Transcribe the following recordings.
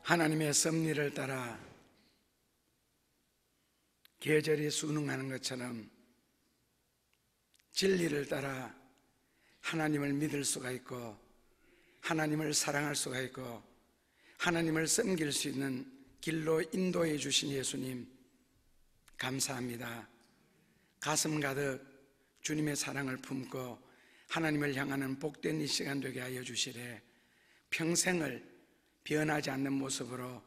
하나님의 섭리를 따라 계절이 순응하는 것처럼 진리를 따라 하나님을 믿을 수가 있고 하나님을 사랑할 수가 있고 하나님을 섬길 수 있는 길로 인도해 주신 예수님 감사합니다. 가슴 가득 주님의 사랑을 품고 하나님을 향하는 복된 이 시간 되게 하여 주시래. 평생을 변하지 않는 모습으로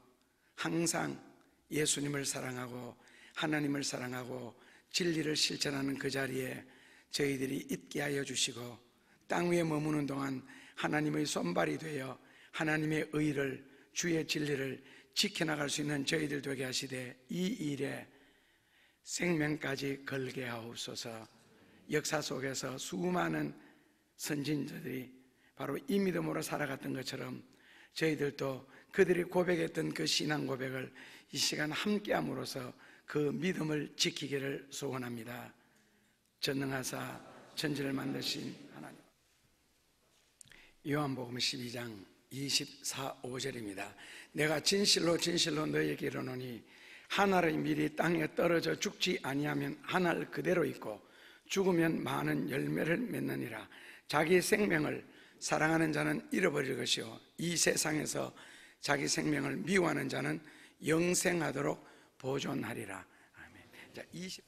항상 예수님을 사랑하고 하나님을 사랑하고 진리를 실천하는 그 자리에 저희들이 있게 하여 주시고 땅 위에 머무는 동안 하나님의 손발이 되어 하나님의 의를 주의 진리를 지켜나갈 수 있는 저희들 되게 하시되 이 일에 생명까지 걸게 하옵소서. 역사 속에서 수많은 선진자들이 바로 이 믿음으로 살아갔던 것처럼 저희들도 그들이 고백했던 그 신앙 고백을 이 시간 함께함으로써 그 믿음을 지키기를 소원합니다. 전능하사 천지를 만드신 하나님. 요한복음 12장 24, 5절입니다. 내가 진실로 진실로 너희에게 이르노니 한 알의 밀이 땅에 떨어져 죽지 아니하면 한 알 그대로 있고 죽으면 많은 열매를 맺느니라. 자기 생명을 사랑하는 자는 잃어버릴 것이요 이 세상에서 자기 생명을 미워하는 자는 영생하도록 보존하리라. 아멘. 자, 20.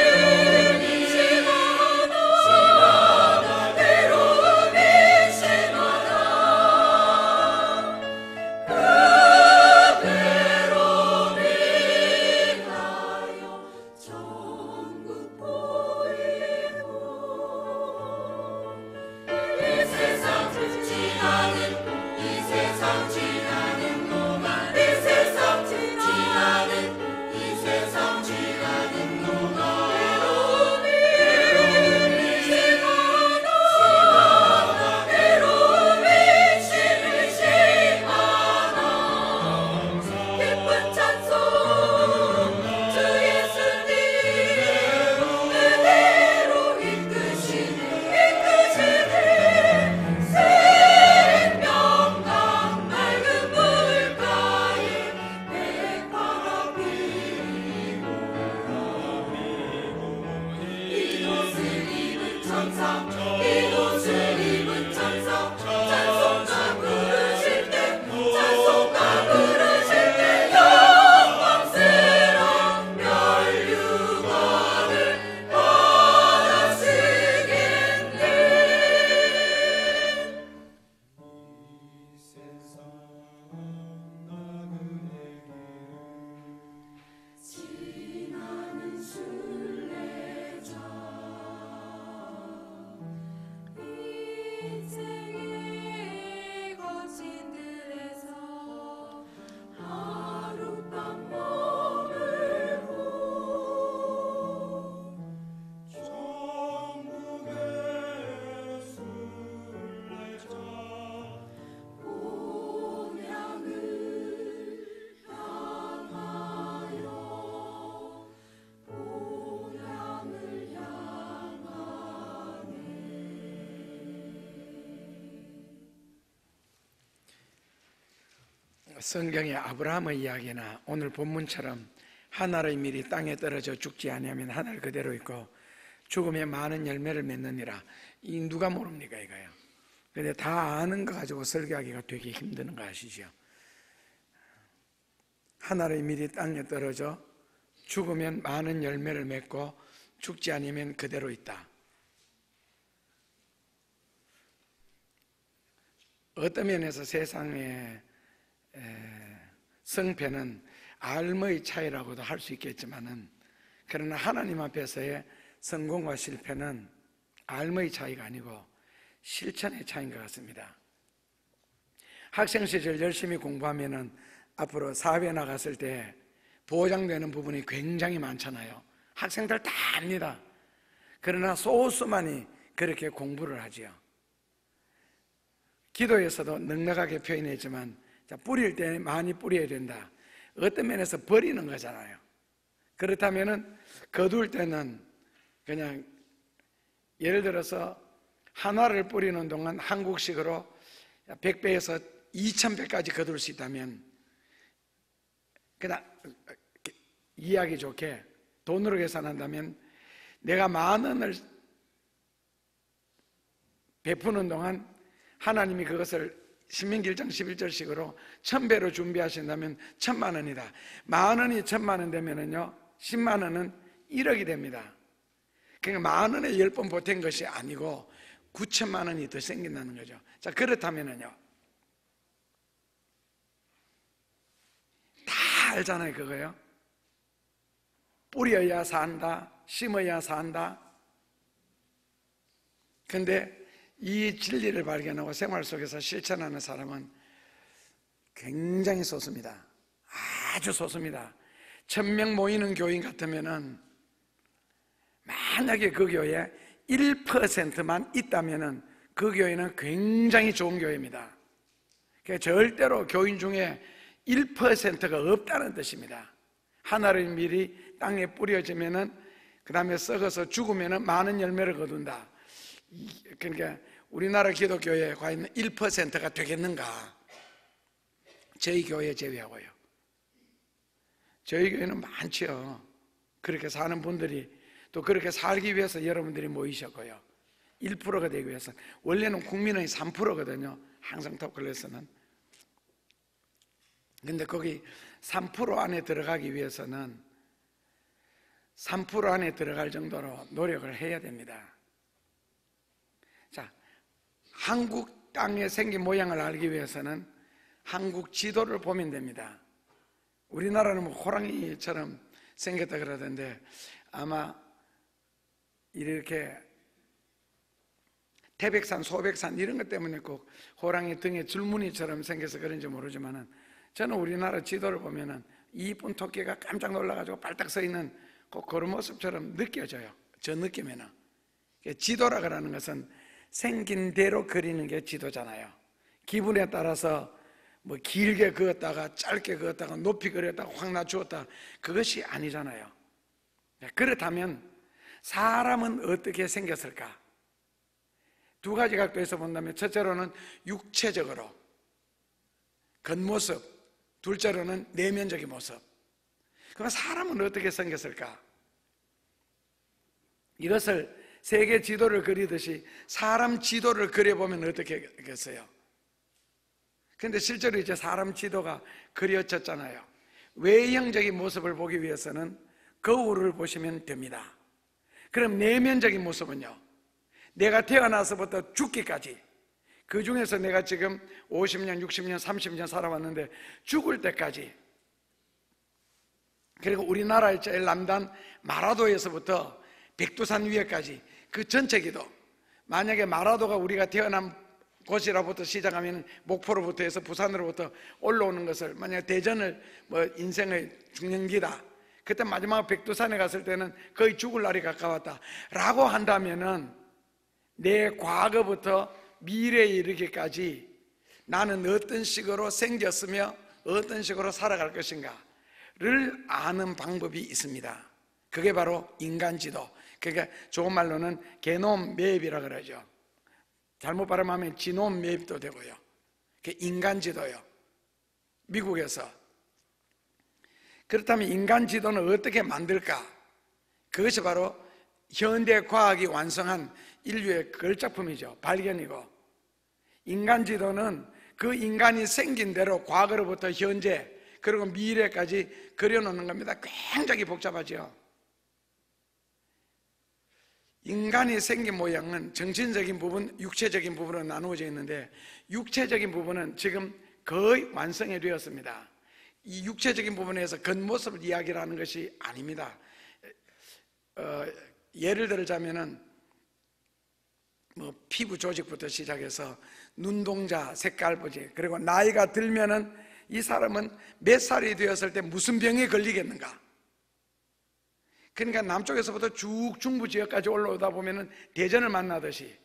외로움이 심하다 외로움이 심하다 성경의 아브라함의 이야기나 오늘 본문처럼 하늘의 밀이 땅에 떨어져 죽지 아니하면 하늘 그대로 있고 죽음에 많은 열매를 맺느니라, 이 누가 모릅니까 이거요? 근데 다 아는 거 가지고 설교하기가 되게 힘드는 거 아시죠? 하늘의 밀이 땅에 떨어져 죽으면 많은 열매를 맺고 죽지 않으면 그대로 있다. 어떤 면에서 세상의 성패는 알의 차이라고도 할 수 있겠지만은, 그러나 하나님 앞에서의 성공과 실패는 알의 차이가 아니고 실천의 차이인 것 같습니다. 학생 시절 열심히 공부하면은 앞으로 사회에 나갔을 때 보장되는 부분이 굉장히 많잖아요. 학생들 다 압니다. 그러나 소수만이 그렇게 공부를 하지요. 기도에서도 넉넉하게 표현했지만, 뿌릴 때 많이 뿌려야 된다. 어떤 면에서 버리는 거잖아요. 그렇다면은 거둘 때는 그냥 예를 들어서 한화를 뿌리는 동안 한국식으로 100배에서 2000배까지 거둘 수 있다면, 그냥 이해하기 좋게 돈으로 계산한다면 내가 10,000원을 베푸는 동안 하나님이 그것을 신명기 1장 11절식으로 1000배로 준비하신다면 10,000,000원이다. 10,000원이 10,000,000원 되면은요, 100,000원은 1억이 됩니다. 그러니까 10,000원에 10번 보탠 것이 아니고 9,000,000원이 더 생긴다는 거죠. 자, 그렇다면은요, 다 알잖아요, 그거요. 뿌려야 산다, 심어야 산다. 근데 이 진리를 발견하고 생활 속에서 실천하는 사람은 굉장히 소수입니다. 아주 소수입니다. 1,000명 모이는 교인 같으면은, 만약에 그 교회에 1%만 있다면은 그 교회는 굉장히 좋은 교회입니다. 그러니까 절대로 교인 중에 1%가 없다는 뜻입니다. 하늘의 밀이 땅에 뿌려지면은, 그 다음에 썩어서 죽으면은 많은 열매를 거둔다. 그러니까 우리나라 기독교에 과연 1%가 되겠는가? 저희 교회 제외하고요. 저희 교회는 많죠. 그렇게 사는 분들이, 또 그렇게 살기 위해서 여러분들이 모이셨고요. 1%가 되기 위해서. 원래는 국민의 3%거든요 항상 토클에서는. 근데 거기 3% 안에 들어가기 위해서는 3% 안에 들어갈 정도로 노력을 해야 됩니다. 자, 한국 땅에 생긴 모양을 알기 위해서는 한국 지도를 보면 됩니다. 우리나라는 뭐 호랑이처럼 생겼다 그러던데, 아마 이렇게 태백산, 소백산 이런 것 때문에 꼭 호랑이 등에 줄무늬처럼 생겨서 그런지 모르지만은, 저는 우리나라 지도를 보면은 이쁜 토끼가 깜짝 놀라가지고 발딱 서 있는 꼭 그런 모습처럼 느껴져요. 저 느낌에는. 지도라 그러는 것은 생긴 대로 그리는 게 지도잖아요. 기분에 따라서 뭐 길게 그었다가 짧게 그었다가 높이 그렸다가 확 낮추었다, 그것이 아니잖아요. 그렇다면 사람은 어떻게 생겼을까? 두 가지 각도에서 본다면, 첫째로는 육체적으로 겉모습, 둘째로는 내면적인 모습. 그럼 사람은 어떻게 생겼을까? 이것을 세계 지도를 그리듯이 사람 지도를 그려보면 어떻게 되겠어요? 근데 실제로 이제 사람 지도가 그려졌잖아요. 외형적인 모습을 보기 위해서는 거울을 보시면 됩니다. 그럼 내면적인 모습은요, 내가 태어나서부터 죽기까지, 그 중에서 내가 지금 50년, 60년, 30년 살아왔는데 죽을 때까지, 그리고 우리나라의 제일 남단 마라도에서부터 백두산 위에까지 그 전체 기도, 만약에 마라도가 우리가 태어난 곳이라부터 시작하면 목포로부터 해서 부산으로부터 올라오는 것을, 만약에 대전을 뭐 인생의 중년기다, 그때 마지막 백두산에 갔을 때는 거의 죽을 날이 가까웠다 라고 한다면은, 내 과거부터 미래에 이르기까지 나는 어떤 식으로 생겼으며 어떤 식으로 살아갈 것인가를 아는 방법이 있습니다. 그게 바로 인간지도, 그러니까 좋은 말로는 게놈 맵이라 그러죠. 잘못 발음하면 지놈 맵도 되고요. 그게 인간지도요. 미국에서. 그렇다면 인간 지도는 어떻게 만들까? 그것이 바로 현대 과학이 완성한 인류의 걸작품이죠. 발견이고, 인간 지도는 그 인간이 생긴 대로 과거로부터 현재 그리고 미래까지 그려놓는 겁니다. 굉장히 복잡하죠. 인간이 생긴 모양은 정신적인 부분, 육체적인 부분으로 나누어져 있는데, 육체적인 부분은 지금 거의 완성이 되었습니다. 이 육체적인 부분에서 겉모습을 이야기하는 것이 아닙니다. 예를 들자면은 피부 조직부터 시작해서 눈동자 색깔 보지, 그리고 나이가 들면은 이 사람은 몇 살이 되었을 때 무슨 병에 걸리겠는가. 그러니까 남쪽에서부터 쭉 중부 지역까지 올라오다 보면은 대전을 만나듯이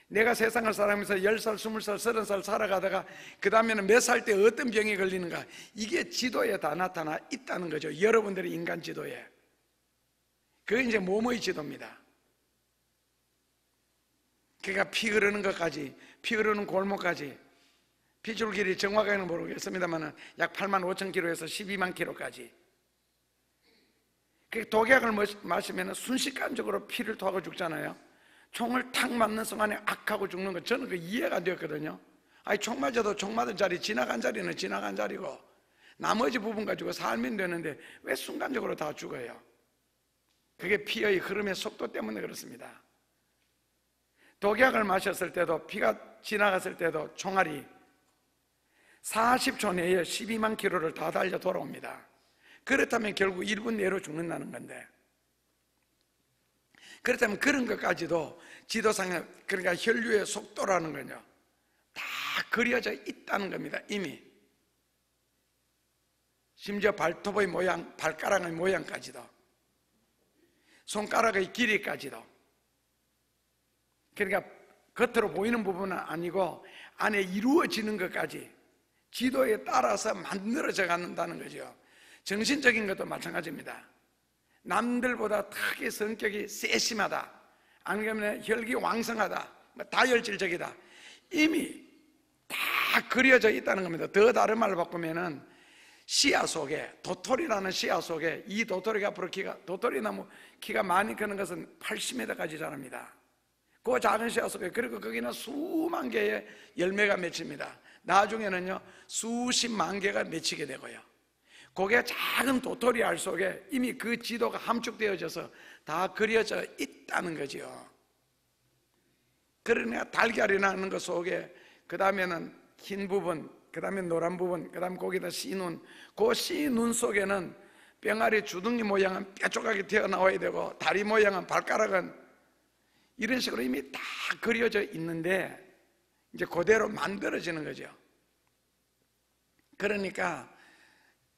내가 세상을 살아가면서 10살, 20살, 30살 살아가다가 그 다음에는 몇 살 때 어떤 병이 걸리는가, 이게 지도에 다 나타나 있다는 거죠. 여러분들의 인간 지도에. 그게 이제 뭐뭐의 지도입니다. 그러니까 피 흐르는 것까지, 피 흐르는 골목까지, 피줄길이 정확하게는 모르겠습니다만 약 8만 5천 킬로에서 12만 킬로까지. 그 독약을 마시면 순식간적으로 피를 토하고 죽잖아요. 총을 탁 맞는 순간에 악하고 죽는 거, 저는 그 이해가 안 되었거든요. 아니, 총 맞아도 총 맞은 자리, 지나간 자리는 지나간 자리고 나머지 부분 가지고 살면 되는데 왜 순간적으로 다 죽어요? 그게 피의 흐름의 속도 때문에 그렇습니다. 독약을 마셨을 때도, 피가 지나갔을 때도 총알이 40초 내에 12만 킬로를 다 달려 돌아옵니다. 그렇다면 결국 1분 내로 죽는다는 건데, 그렇다면 그런 것까지도 지도상에, 그러니까 혈류의 속도라는 건요, 다 그려져 있다는 겁니다. 이미. 심지어 발톱의 모양, 발가락의 모양까지도, 손가락의 길이까지도. 그러니까 겉으로 보이는 부분은 아니고 안에 이루어지는 것까지 지도에 따라서 만들어져 간다는 거죠. 정신적인 것도 마찬가지입니다. 남들보다 특히 성격이 세심하다, 아니면 혈기 왕성하다, 다혈질적이다, 이미 다 그려져 있다는 겁니다. 더 다른 말로 바꾸면은 씨앗 속에, 도토리라는 씨앗 속에, 이 도토리가 앞으로 도토리 나무 키가 많이 크는 것은 80m까지 자랍니다. 그 작은 씨앗 속에, 그리고 거기는 수만 개의 열매가 맺힙니다. 나중에는요 수십만 개가 맺히게 되고요, 그게 작은 도토리 알 속에 이미 그 지도가 함축되어져서 다 그려져 있다는 거죠. 그러니까 달걀이 나는 것 속에 그 다음에는 흰 부분, 그 다음에 노란 부분, 그 다음에 거기다 씨눈, 그 씨눈 속에는 뿅아리 주둥이 모양은 뾰족하게 튀어나와야 되고, 다리 모양은, 발가락은 이런 식으로 이미 다 그려져 있는데 이제 그대로 만들어지는 거죠. 그러니까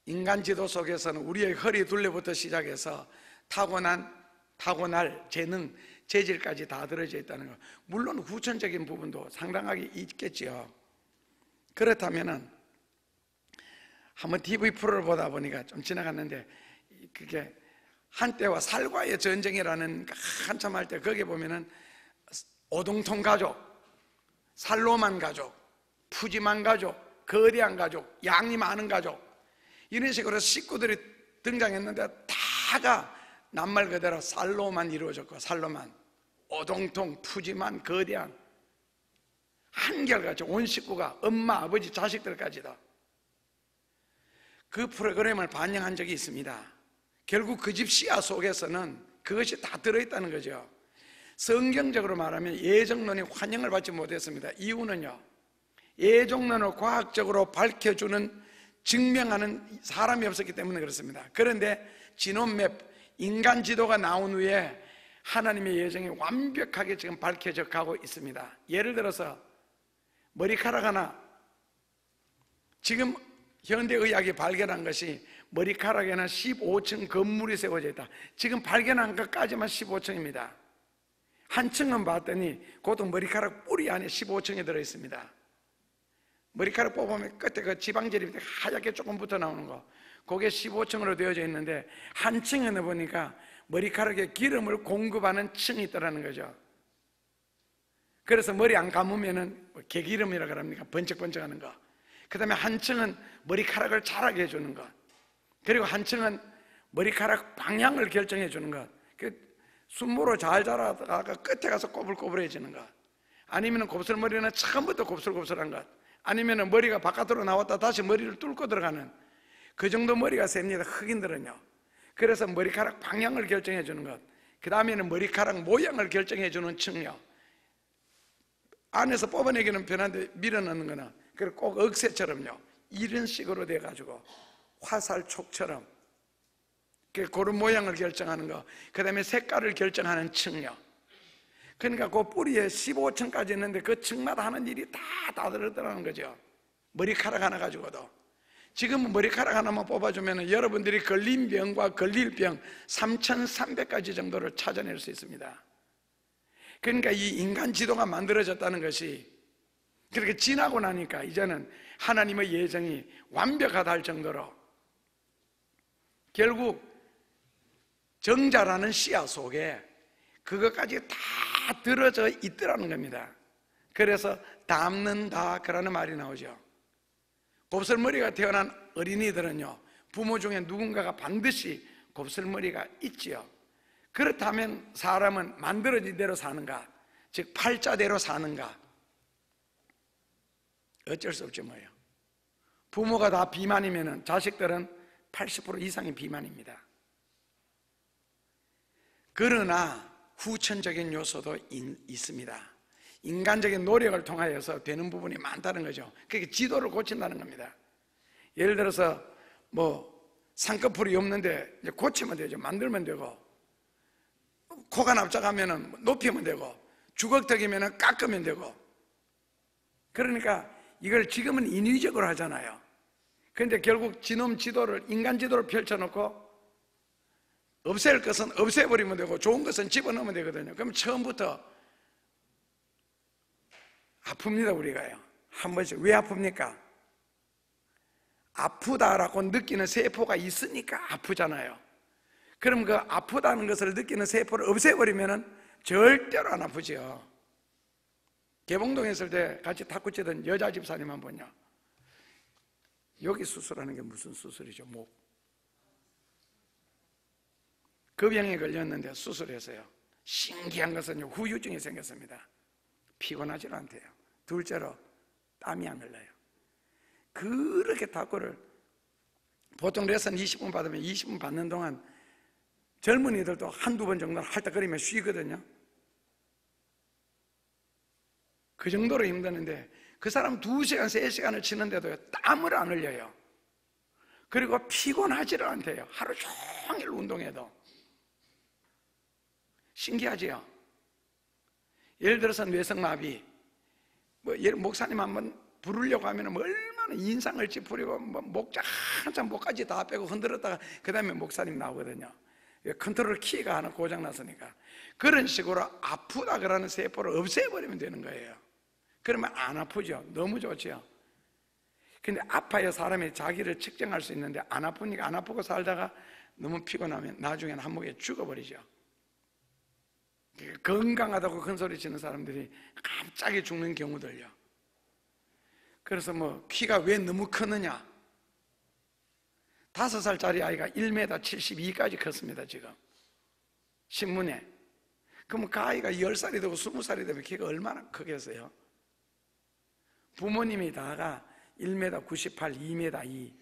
인간 지도 속에서는 우리의 허리 둘레부터 시작해서 타고날 재능, 재질까지 다 들어져 있다는 거. 물론 후천적인 부분도 상당하게 있겠죠. 그렇다면은 한번 TV 프로를 보다 보니까 좀 지나갔는데, 그게 한때와 살과의 전쟁이라는 한참 할 때 거기에 보면은 오동통 가족, 살로만 가족, 푸짐한 가족, 거대한 가족, 양이 많은 가족, 이런 식으로 식구들이 등장했는데 다가 낱말 그대로 살로만 이루어졌고, 살로만, 오동통, 푸짐한, 거대한, 한결같이 온 식구가, 엄마, 아버지, 자식들까지도 그 프로그램을 반영한 적이 있습니다. 결국 그 집 씨앗 속에서는 그것이 다 들어있다는 거죠. 성경적으로 말하면 예정론이 환영을 받지 못했습니다. 이유는요, 예정론을 과학적으로 밝혀주는, 증명하는 사람이 없었기 때문에 그렇습니다. 그런데 지놈맵, 인간 지도가 나온 후에 하나님의 예정이 완벽하게 지금 밝혀져 가고 있습니다. 예를 들어서 머리카락 하나, 지금 현대의학이 발견한 것이 머리카락에는 15층 건물이 세워져 있다. 지금 발견한 것까지만 15층입니다. 한 층은 봤더니 그것도 머리카락 뿌리 안에 15층이 들어있습니다. 머리카락 뽑으면 끝에 그 지방질이 하얗게 조금 붙어 나오는 거, 그게 15층으로 되어져 있는데 한 층에 넣어보니까 머리카락에 기름을 공급하는 층이 있더라는 거죠. 그래서 머리 안 감으면은 개기름이라 그럽니까? 번쩍번쩍하는 거. 그 다음에 한 층은 머리카락을 자라게 해주는 것, 그리고 한 층은 머리카락 방향을 결정해 주는 것. 순모로 잘 자라다가 끝에 가서 꼬불꼬불해지는 것, 아니면 곱슬머리는 처음부터 곱슬곱슬한 것, 아니면 머리가 바깥으로 나왔다 다시 머리를 뚫고 들어가는, 그 정도 머리가 셉니다, 흑인들은요. 그래서 머리카락 방향을 결정해 주는 것, 그 다음에는 머리카락 모양을 결정해 주는 층요. 안에서 뽑아내기는 편한데 밀어넣는 거는 꼭 억새처럼요, 이런 식으로 돼가지고 화살촉처럼 그런 모양을 결정하는 거, 그 다음에 색깔을 결정하는 층요. 그러니까 그 뿌리에 15층까지 있는데 그 층마다 하는 일이 다 다르더라는 거죠. 머리카락 하나 가지고도. 지금은 머리카락 하나만 뽑아주면 여러분들이 걸린 병과 걸릴 병 3,300가지 정도를 찾아낼 수 있습니다. 그러니까 이 인간 지도가 만들어졌다는 것이 그렇게 지나고 나니까 이제는 하나님의 예정이 완벽하다 할 정도로 결국 정자라는 씨앗 속에 그것까지 다 들어져 있더라는 겁니다. 그래서 닮는다 그라는 말이 나오죠. 곱슬머리가 태어난 어린이들은요, 부모 중에 누군가가 반드시 곱슬머리가 있지요. 그렇다면 사람은 만들어진 대로 사는가, 즉 팔자대로 사는가? 어쩔 수 없죠 뭐예요. 부모가 다 비만이면 자식들은 80% 이상이 비만입니다. 그러나 후천적인 요소도 있습니다. 인간적인 노력을 통하여서 되는 부분이 많다는 거죠. 그게 지도를 고친다는 겁니다. 예를 들어서 쌍꺼풀이 없는데 이제 고치면 되죠. 만들면 되고, 코가 납작하면 높이면 되고, 주걱턱이면 깎으면 되고. 그러니까 이걸 지금은 인위적으로 하잖아요. 그런데 결국 지놈 지도를, 인간 지도를 펼쳐놓고 없앨 것은 없애버리면 되고 좋은 것은 집어넣으면 되거든요. 그럼 처음부터 아픕니다. 우리가요, 한 번씩. 왜 아픕니까? 아프다라고 느끼는 세포가 있으니까 아프잖아요. 그럼 그 아프다는 것을 느끼는 세포를 없애버리면 절대로 안 아프죠. 개봉동에 있을 때 같이 탁구 치던 여자 집사님 한 번요, 여기 수술하는 게 무슨 수술이죠? 목. 그 병에 걸렸는데 수술했어요. 신기한 것은 후유증이 생겼습니다. 피곤하지 않대요. 둘째로 땀이 안 흘러요. 그렇게 탁구를 보통 레슨 20분 받으면 20분 받는 동안 젊은이들도 한두 번 정도는 할딱거리면 쉬거든요. 그 정도로 힘드는데 그 사람 2시간, 3시간을 치는데도 땀을 안 흘려요. 그리고 피곤하지를 않대요. 하루 종일 운동해도. 신기하지요? 예를 들어서 뇌성마비, 목사님 한번 부르려고 하면 얼마나 인상을 찌푸리고 목자 한참 목까지 다 빼고 흔들었다가 그 다음에 목사님 나오거든요. 컨트롤 키가 하나 고장났으니까. 그런 식으로 아프다 그러는 세포를 없애버리면 되는 거예요. 그러면 안 아프죠. 너무 좋죠. 근데 아파야 사람이 자기를 측정할 수 있는데 안 아프니까, 안 아프고 살다가 너무 피곤하면 나중에는 한몫에 죽어버리죠. 건강하다고 큰 소리 치는 사람들이 갑자기 죽는 경우들요. 그래서 키가 왜 너무 크느냐, 5살짜리 아이가 1m 72까지 컸습니다 지금 신문에. 그럼 그 아이가 10살이 되고 20살이 되면 키가 얼마나 크겠어요? 부모님이 다가 1m 98, 2m 2,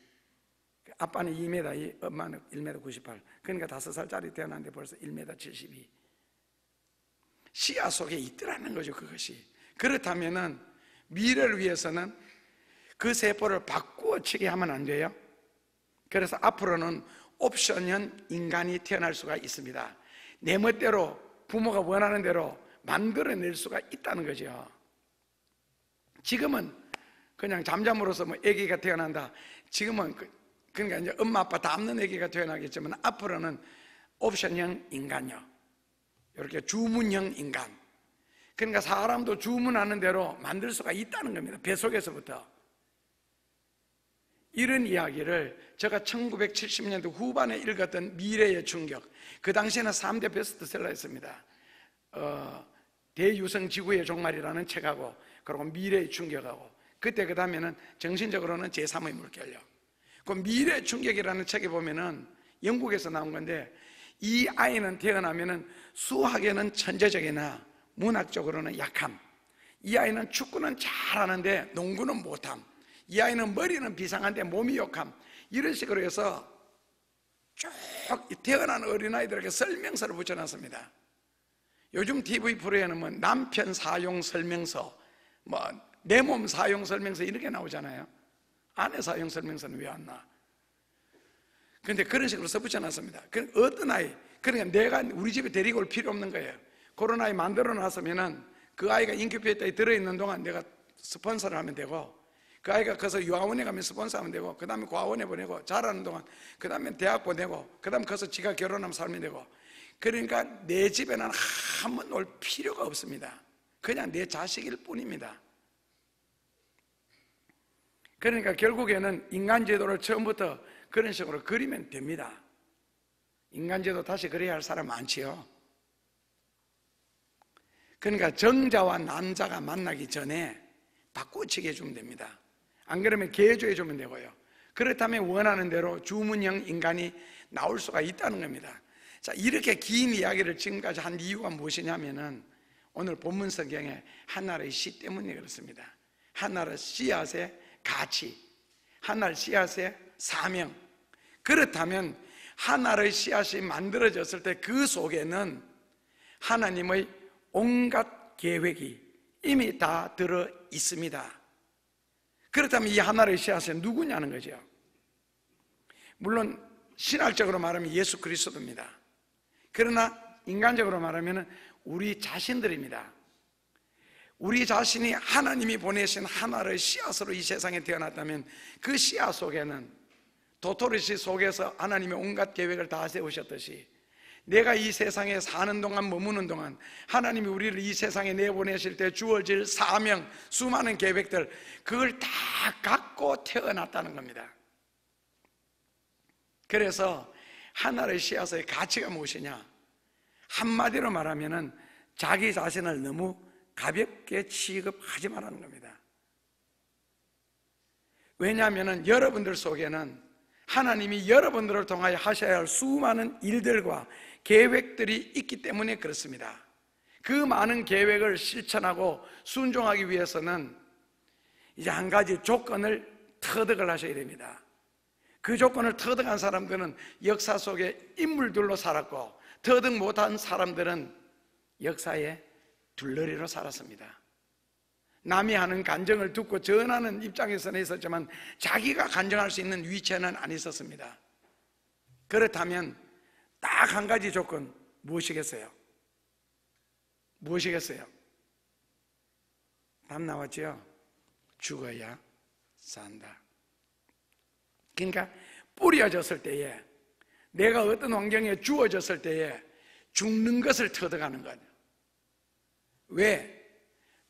아빠는 2m 2, 엄마는 1m 98. 그러니까 5살짜리 태어났는데 벌써 1m 72. 씨앗 속에 있더라는 거죠 그것이. 그렇다면은 미래를 위해서는 그 세포를 바꾸어치게 하면 안 돼요. 그래서 앞으로는 옵션형 인간이 태어날 수가 있습니다. 내 멋대로 부모가 원하는 대로 만들어낼 수가 있다는 거죠. 지금은 그냥 잠잠으로서 아기가 태어난다. 지금은 그러니까 이제 엄마 아빠 다 없는 아기가 태어나겠지만 앞으로는 옵션형 인간요, 이렇게 주문형 인간. 그러니까 사람도 주문하는 대로 만들 수가 있다는 겁니다. 뱃속에서부터. 이런 이야기를 제가 1970년대 후반에 읽었던 미래의 충격, 그 당시에는 3대 베스트셀러였습니다. 대유성 지구의 종말이라는 책하고, 그리고 미래의 충격하고, 그때 그 다음에는 정신적으로는 제3의 물결요. 그 미래 충격이라는 책에 보면은 영국에서 나온 건데, 이 아이는 태어나면은 수학에는 천재적이나 문학적으로는 약함, 이 아이는 축구는 잘하는데 농구는 못함, 이 아이는 머리는 비상한데 몸이 욕함, 이런 식으로 해서 쭉 태어난 어린아이들에게 설명서를 붙여놨습니다. 요즘 TV 프로에는 뭐 남편 사용 설명서, 뭐 내 몸 사용 설명서 이렇게 나오잖아요. 아내 사용 설명서는 왜 안 나와? 근데 그런 식으로 써붙여놨습니다. 어떤 아이, 그러니까 내가 우리 집에 데리고 올 필요 없는 거예요. 그런 아이 만들어 놨으면은 그 아이가 인큐베이터에 들어있는 동안 내가 스폰서를 하면 되고, 그 아이가 커서 유아원에 가면 스폰서 하면 되고, 그 다음에 고아원에 보내고, 자라는 동안 그 다음에 대학 보내고, 그 다음에 커서 지가 결혼하면 살면 되고. 그러니까 내 집에는 한 번 올 필요가 없습니다. 그냥 내 자식일 뿐입니다. 그러니까 결국에는 인간제도를 처음부터 그런 식으로 그리면 됩니다. 인간제도 다시 그려야 할 사람 많지요. 그러니까 정자와 남자가 만나기 전에 바꾸치게 해주면 됩니다. 안 그러면 개조해 주면 되고요. 그렇다면 원하는 대로 주문형 인간이 나올 수가 있다는 겁니다. 자, 이렇게 긴 이야기를 지금까지 한 이유가 무엇이냐면은 오늘 본문 성경에 하나의 씨 때문에 그렇습니다. 하나의 씨앗의 가치, 하나의 씨앗의 사명. 그렇다면 하나의 씨앗이 만들어졌을 때 그 속에는 하나님의 온갖 계획이 이미 다 들어 있습니다. 그렇다면 이 하나의 씨앗은 누구냐는 거죠. 물론 신학적으로 말하면 예수 그리스도입니다. 그러나 인간적으로 말하면 우리 자신들입니다. 우리 자신이 하나님이 보내신 하나의 씨앗으로 이 세상에 태어났다면 그 씨앗 속에는 도토리씨 속에서 하나님의 온갖 계획을 다 세우셨듯이 내가 이 세상에 사는 동안, 머무는 동안 하나님이 우리를 이 세상에 내보내실 때 주어질 사명, 수많은 계획들, 그걸 다 갖고 태어났다는 겁니다. 그래서 하나의 씨앗의 가치가 무엇이냐? 한마디로 말하면 자기 자신을 너무 가볍게 취급하지 말라는 겁니다. 왜냐하면 여러분들 속에는 하나님이 여러분들을 통하여 하셔야 할 수많은 일들과 계획들이 있기 때문에 그렇습니다. 그 많은 계획을 실천하고 순종하기 위해서는 이제 한 가지 조건을 터득을 하셔야 됩니다. 그 조건을 터득한 사람들은 역사 속에 인물들로 살았고, 터득 못한 사람들은 역사에 둘러리로 살았습니다. 남이 하는 간증을 듣고 전하는 입장에서는 있었지만 자기가 간증할 수 있는 위치에는 안 있었습니다. 그렇다면 딱 한 가지 조건, 무엇이겠어요? 무엇이겠어요? 답 나왔죠? 죽어야 산다. 그러니까 뿌려졌을 때에, 내가 어떤 환경에 주어졌을 때에 죽는 것을 터득하는 거예요. 왜?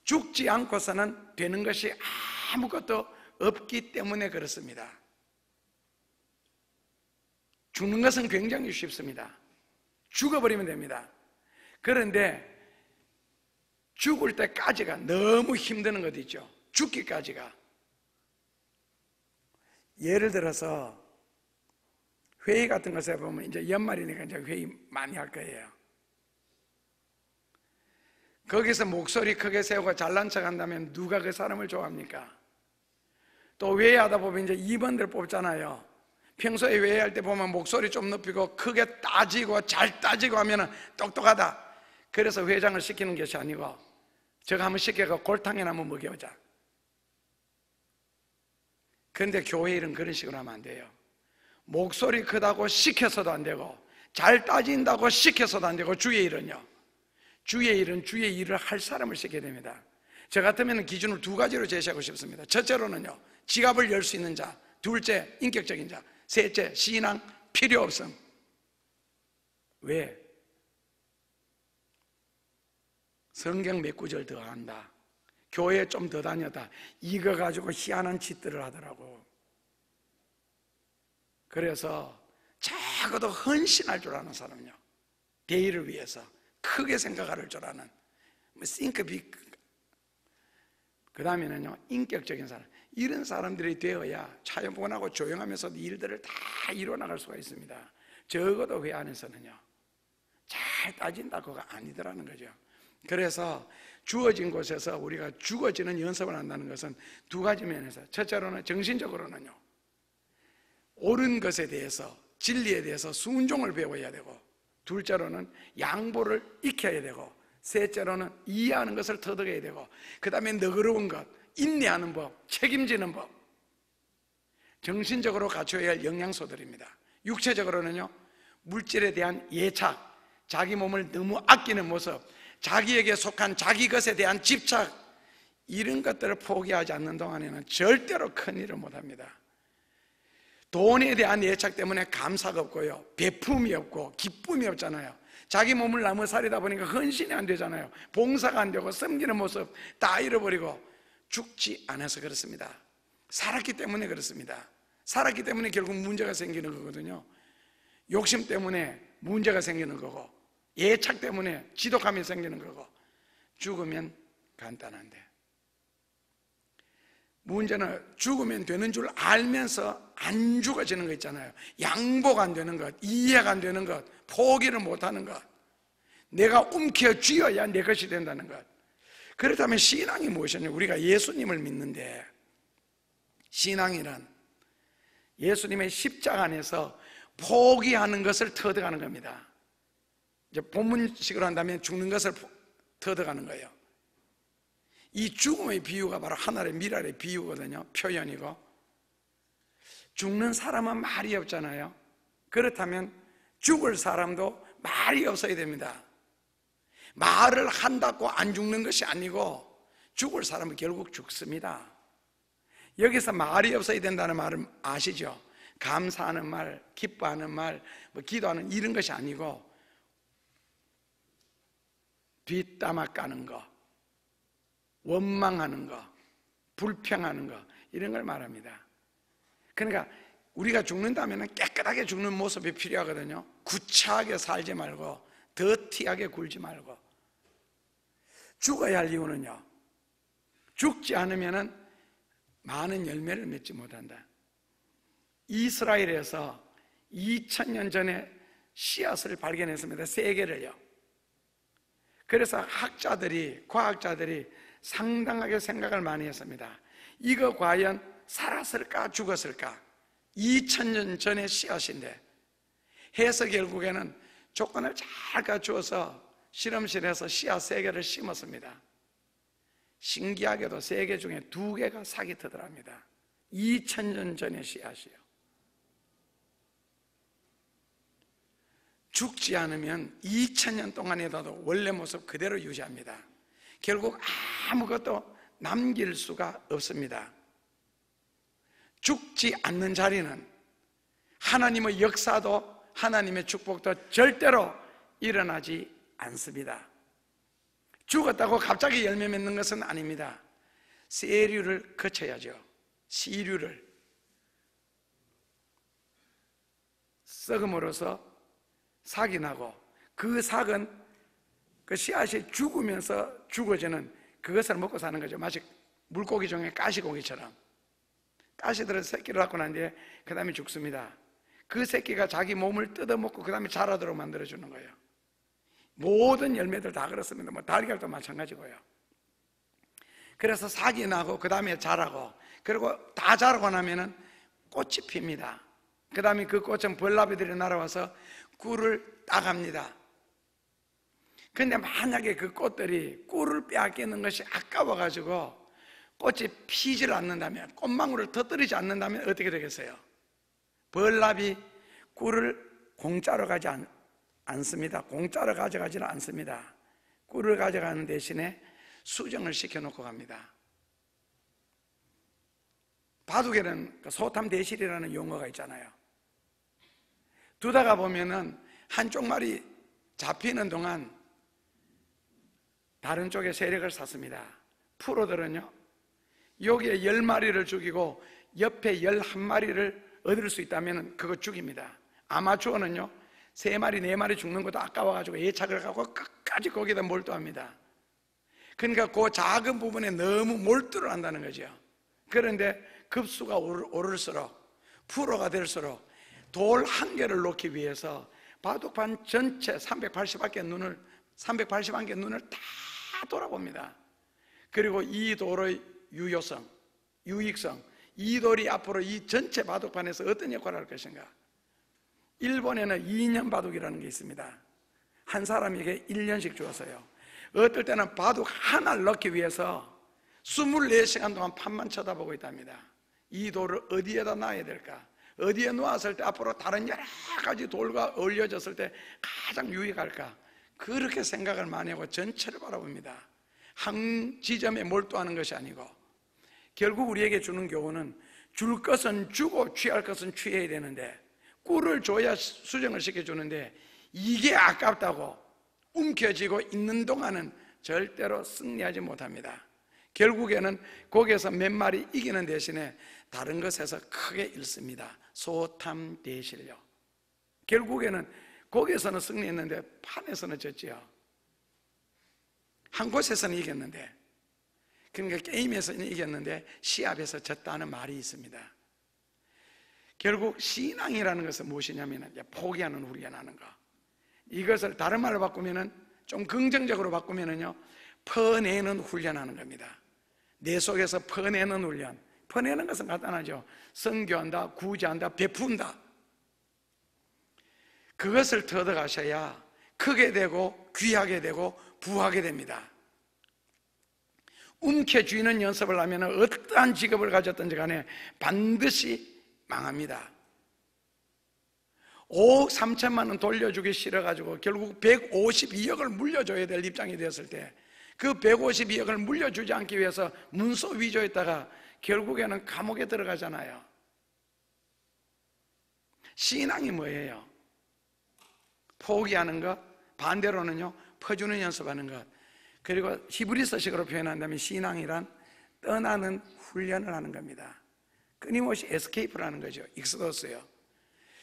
죽지 않고서는 되는 것이 아무것도 없기 때문에 그렇습니다. 죽는 것은 굉장히 쉽습니다. 죽어버리면 됩니다. 그런데 죽을 때까지가 너무 힘드는 것 있죠. 죽기까지가. 예를 들어서 회의 같은 것에 보면 이제 연말이니까 이제 회의 많이 할 거예요. 거기서 목소리 크게 세우고 잘난 척 한다면 누가 그 사람을 좋아합니까? 또 회의하다 보면 이제 임원들 뽑잖아요. 평소에 회의할 때 보면 목소리 좀 높이고 크게 따지고 잘 따지고 하면 똑똑하다. 그래서 회장을 시키는 것이 아니고 저거 한번 시켜서 골탕이나 한번 먹여보자. 그런데 교회 일은 그런 식으로 하면 안 돼요. 목소리 크다고 시켜서도 안 되고 잘 따진다고 시켜서도 안 되고, 주의 일은요, 주의 일은 주의 일을 할 사람을 시켜야 됩니다. 저 같으면 기준을 두 가지로 제시하고 싶습니다. 첫째로는요, 지갑을 열 수 있는 자. 둘째, 인격적인 자. 셋째, 신앙 필요 없음. 왜? 성경 몇 구절 더 한다, 교회 좀 더 다녔다, 이거 가지고 희한한 짓들을 하더라고. 그래서 작아도 헌신할 줄 아는 사람은요, 대의를 위해서 크게 생각할 줄 아는, think big, 그 다음에는요, 인격적인 사람. 이런 사람들이 되어야 차분하고 조용하면서도 일들을 다 이뤄나갈 수가 있습니다. 적어도 그 안에서는요, 잘 따진다고가 아니더라는 거죠. 그래서 주어진 곳에서 우리가 죽어지는 연습을 한다는 것은 두 가지 면에서, 첫째로는 정신적으로는요, 옳은 것에 대해서, 진리에 대해서 순종을 배워야 되고, 둘째로는 양보를 익혀야 되고, 셋째로는 이해하는 것을 터득해야 되고, 그 다음에 너그러운 것, 인내하는 법, 책임지는 법, 정신적으로 갖춰야 할 영양소들입니다. 육체적으로는요, 물질에 대한 예착, 자기 몸을 너무 아끼는 모습, 자기에게 속한 자기 것에 대한 집착, 이런 것들을 포기하지 않는 동안에는 절대로 큰 일을 못합니다. 돈에 대한 예착 때문에 감사가 없고요, 베품이 없고 기쁨이 없잖아요. 자기 몸을 나무 살이다 보니까 헌신이 안 되잖아요. 봉사가 안 되고 섬기는 모습 다 잃어버리고, 죽지 않아서 그렇습니다. 살았기 때문에 그렇습니다. 살았기 때문에 결국 문제가 생기는 거거든요. 욕심 때문에 문제가 생기는 거고, 예착 때문에 지독함이 생기는 거고, 죽으면 간단한데, 문제는 죽으면 되는 줄 알면서 안 죽어지는 거 있잖아요. 양보가 안 되는 것, 이해가 안 되는 것, 포기를 못하는 것, 내가 움켜 쥐어야 내 것이 된다는 것. 그렇다면 신앙이 무엇이냐? 우리가 예수님을 믿는데, 신앙이란 예수님의 십자가 안에서 포기하는 것을 터득하는 겁니다. 이제 본문식으로 한다면 죽는 것을 터득하는 거예요. 이 죽음의 비유가 바로 하늘의 미랄의 비유거든요. 표현이고, 죽는 사람은 말이 없잖아요. 그렇다면 죽을 사람도 말이 없어야 됩니다. 말을 한다고 안 죽는 것이 아니고, 죽을 사람은 결국 죽습니다. 여기서 말이 없어야 된다는 말은 아시죠? 감사하는 말, 기뻐하는 말, 기도하는 이런 것이 아니고, 뒷담화 까는 거, 원망하는 거, 불평하는 거, 이런 걸 말합니다. 그러니까 우리가 죽는다면 깨끗하게 죽는 모습이 필요하거든요. 구차하게 살지 말고, 더티하게 굴지 말고. 죽어야 할 이유는요, 죽지 않으면 많은 열매를 맺지 못한다. 이스라엘에서 2000년 전에 씨앗을 발견했습니다. 3개를요. 그래서 학자들이, 과학자들이 상당하게 생각을 많이 했습니다. 이거 과연 살았을까 죽었을까? 2000년 전의 씨앗인데, 해서 결국에는 조건을 잘 갖추어서 실험실에서 씨앗 3개를 심었습니다. 신기하게도 3개 중에 2개가 싹이 트더랍니다. 2000년 전의 씨앗이요. 죽지 않으면 2000년 동안에도 원래 모습 그대로 유지합니다. 결국 아무것도 남길 수가 없습니다. 죽지 않는 자리는 하나님의 역사도 하나님의 축복도 절대로 일어나지 않습니다. 죽었다고 갑자기 열매 맺는 것은 아닙니다. 세류를 거쳐야죠. 시류를 썩음으로써 삭이 나고, 그 삭은 그 씨앗이 죽으면서 죽어지는 그것을 먹고 사는 거죠. 마치 물고기 중에 가시고기처럼. 가시들은 새끼를 낳고 난 뒤에 그 다음에 죽습니다. 그 새끼가 자기 몸을 뜯어먹고 그 다음에 자라도록 만들어주는 거예요. 모든 열매들 다 그렇습니다. 뭐 달걀도 마찬가지고요. 그래서 삭이 나고 그 다음에 자라고, 그리고 다 자라고 나면은 꽃이 핍니다. 그 다음에 그 꽃은 벌나비들이 날아와서 꿀을 따갑니다. 그런데 만약에 그 꽃들이 꿀을 빼앗기는 것이 아까워가지고 꽃이 피질 않는다면, 꽃망울을 터뜨리지 않는다면 어떻게 되겠어요? 벌나비 꿀을 공짜로 가지 않습니다. 공짜로 가져가지는 않습니다. 꿀을 가져가는 대신에 수정을 시켜놓고 갑니다. 바둑에는 소탐 대실이라는 용어가 있잖아요. 두다가 보면은 한쪽 말이 잡히는 동안 다른 쪽에 세력을 샀습니다. 프로들은요, 여기에 10마리를 죽이고 옆에 11마리를 얻을 수 있다면 그거 죽입니다. 아마추어는요, 3마리, 4마리 죽는 것도 아까워가지고 예착을 하고 끝까지 거기다 몰두합니다. 그러니까 그 작은 부분에 너무 몰두를 한다는 거죠. 그런데 급수가 오를수록, 프로가 될수록 돌 한 개를 놓기 위해서 바둑판 전체 380개 눈을 다 돌아봅니다. 그리고 이 돌의 유효성, 유익성, 이 돌이 앞으로 이 전체 바둑판에서 어떤 역할을 할 것인가. 일본에는 2년 바둑이라는 게 있습니다. 한 사람에게 1년씩 주었어요. 어떨 때는 바둑 하나를 넣기 위해서 24시간 동안 판만 쳐다보고 있답니다. 이 돌을 어디에다 놔야 될까? 어디에 놓았을 때 앞으로 다른 여러 가지 돌과 어울려졌을 때 가장 유익할까? 그렇게 생각을 많이 하고 전체를 바라봅니다. 한 지점에 몰두하는 것이 아니고, 결국 우리에게 주는 교훈은 줄 것은 주고 취할 것은 취해야 되는데, 꿀을 줘야 수정을 시켜주는데 이게 아깝다고 움켜쥐고 있는 동안은 절대로 승리하지 못합니다. 결국에는 거기에서 몇 마리 이기는 대신에 다른 것에서 크게 잃습니다. 소탐대실력. 결국에는 거기에서는 승리했는데 판에서는 졌지요. 한 곳에서는 이겼는데, 그러니까 게임에서는 이겼는데 시합에서 졌다는 말이 있습니다. 결국 신앙이라는 것은 무엇이냐면 포기하는 훈련하는 거. 이것을 다른 말로 바꾸면은, 좀 긍정적으로 바꾸면은요, 퍼내는 훈련하는 겁니다. 내 속에서 퍼내는 훈련. 퍼내는 것은 간단하죠. 선교한다, 구제한다, 베푼다. 그것을 터득하셔야 크게 되고 귀하게 되고 부하게 됩니다. 움켜쥐는 연습을 하면 어떠한 직업을 가졌든지 간에 반드시 망합니다. 5억 3천만 원 돌려주기 싫어가지고 결국 152억을 물려줘야 될 입장이 되었을 때, 그 152억을 물려주지 않기 위해서 문서 위조했다가 결국에는 감옥에 들어가잖아요. 신앙이 뭐예요? 포기하는 것, 반대로는요, 퍼주는 연습하는 것. 그리고 히브리서식으로 표현한다면 신앙이란 떠나는 훈련을 하는 겁니다. 끊임없이 에스케이프를 하는 거죠. 익스도스요.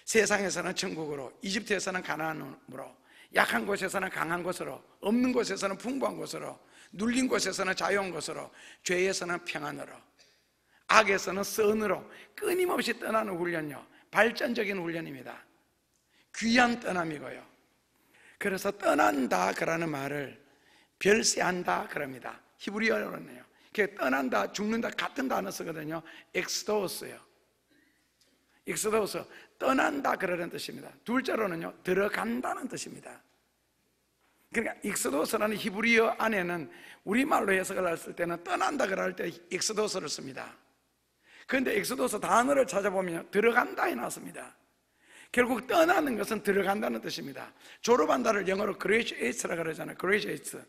세상에서는 천국으로, 이집트에서는 가나안으로, 약한 곳에서는 강한 곳으로, 없는 곳에서는 풍부한 곳으로, 눌린 곳에서는 자유한 곳으로, 죄에서는 평안으로, 악에서는 선으로 끊임없이 떠나는 훈련요, 발전적인 훈련입니다. 귀한 떠남이고요. 그래서 떠난다 그라는 말을 별세한다 그럽니다. 히브리어로는요. 떠난다, 죽는다 같은 단어 쓰거든요. 엑스도스요. 엑스도스, 떠난다 그러는 뜻입니다. 둘째로는요, 들어간다는 뜻입니다. 그러니까 엑스도스라는 히브리어 안에는 우리말로 해석을 했을 때는 떠난다 그럴 때 엑스도스를 씁니다. 그런데 엑스도스 단어를 찾아보면 들어간다에 나왔습니다. 결국 떠나는 것은 들어간다는 뜻입니다. 졸업한다를 영어로 graduate라고 그러잖아요. graduate.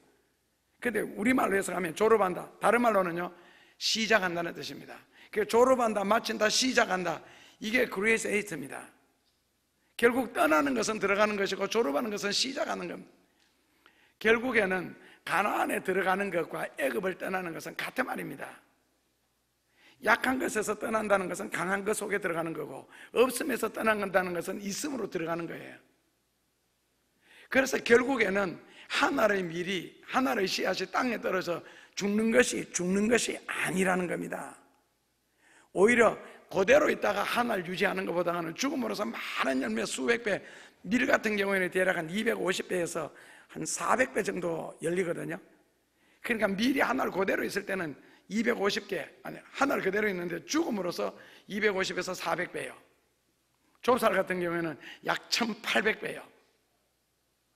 근데 우리말로 해석하면 졸업한다, 다른 말로는요, 시작한다는 뜻입니다. 그러니까 졸업한다, 마친다, 시작한다, 이게 graduate입니다. 결국 떠나는 것은 들어가는 것이고 졸업하는 것은 시작하는 겁니다. 결국에는 가나안에 들어가는 것과 애굽을 떠나는 것은 같은 말입니다. 약한 것에서 떠난다는 것은 강한 것 속에 들어가는 거고, 없음에서 떠난다는 것은 있음으로 들어가는 거예요. 그래서 결국에는 하나의 밀이, 하나의 씨앗이 땅에 떨어져 죽는 것이 아니라는 겁니다. 오히려 그대로 있다가 하나를 유지하는 것보다는 죽음으로써 많은 열매, 수백 배, 밀 같은 경우에는 대략 한 250배에서 한 400배 정도 열리거든요. 그러니까 밀이 하나를 그대로 있을 때는 250개, 아니 하나를 그대로 있는데 죽음으로써 250에서 400배예요. 좁쌀 같은 경우에는 약 1800배예요.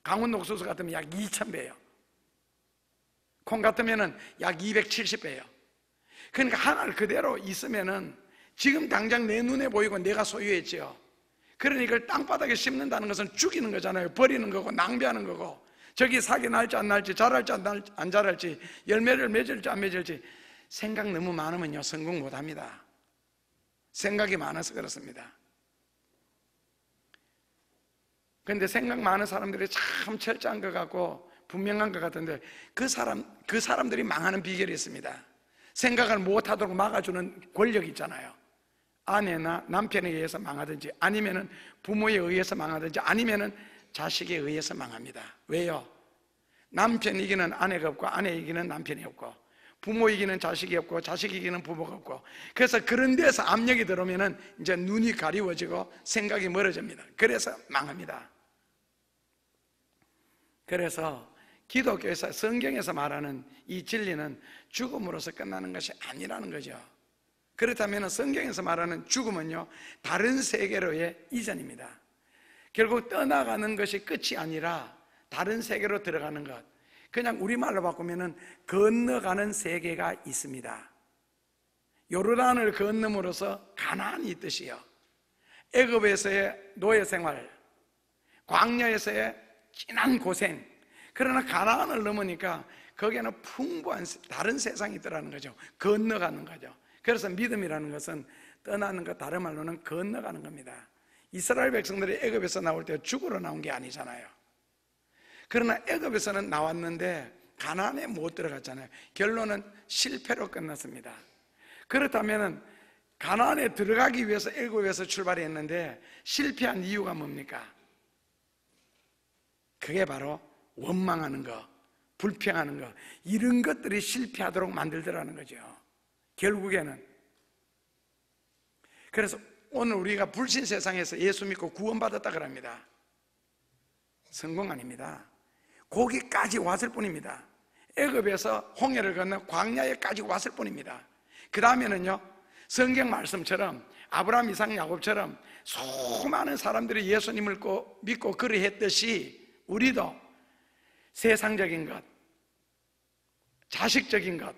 강원 옥수수 같으면 약 2000배예요. 콩 같으면 약 270배예요. 그러니까 하나를 그대로 있으면은 지금 당장 내 눈에 보이고 내가 소유했지요. 그러니 이걸 땅바닥에 심는다는 것은 죽이는 거잖아요. 버리는 거고 낭비하는 거고, 저기 사기 날지 안 날지, 자랄지 안 자랄지, 열매를 맺을지 안 맺을지 생각 너무 많으면요 성공 못합니다. 생각이 많아서 그렇습니다. 그런데 생각 많은 사람들이 참 철저한 것 같고 분명한 것 같은데 그 사람들이 망하는 비결이 있습니다. 생각을 못하도록 막아주는 권력이 있잖아요. 아내나 남편에 의해서 망하든지, 아니면은 부모에 의해서 망하든지, 아니면은 자식에 의해서 망합니다. 왜요? 남편 이기는 아내가 없고 아내 이기는 남편이 없고 부모 이기는 자식이 없고 자식 이기는 부모가 없고, 그래서 그런 데서 압력이 들어오면은 이제 눈이 가리워지고 생각이 멀어집니다. 그래서 망합니다. 그래서 기독교에서, 성경에서 말하는 이 진리는 죽음으로서 끝나는 것이 아니라는 거죠. 그렇다면 성경에서 말하는 죽음은요, 다른 세계로의 이전입니다. 결국 떠나가는 것이 끝이 아니라 다른 세계로 들어가는 것, 그냥 우리말로 바꾸면은 건너가는 세계가 있습니다. 요르단을 건너므로써 가나안이 있듯이요, 애굽에서의 노예 생활, 광야에서의 진한 고생, 그러나 가나안을 넘으니까 거기에는 풍부한 다른 세상이 있더라는 거죠. 건너가는 거죠. 그래서 믿음이라는 것은 떠나는 것, 다른 말로는 건너가는 겁니다. 이스라엘 백성들이 애굽에서 나올 때 죽으러 나온 게 아니잖아요. 그러나 애굽에서는 나왔는데 가나안에 못 들어갔잖아요. 결론은 실패로 끝났습니다. 그렇다면 가나안에 들어가기 위해서 애굽에서 출발했는데 실패한 이유가 뭡니까? 그게 바로 원망하는 것, 불평하는 것, 이런 것들이 실패하도록 만들더라는 거죠. 결국에는. 그래서 오늘 우리가 불신 세상에서 예수 믿고 구원받았다 그럽니다. 성공 아닙니다. 거기까지 왔을 뿐입니다. 애굽에서 홍해를 건너 광야에까지 왔을 뿐입니다. 그 다음에는요, 성경 말씀처럼 아브라함, 이삭, 야곱처럼 수많은 사람들이 예수님을 믿고 그리했듯이 우리도 세상적인 것, 자식적인 것,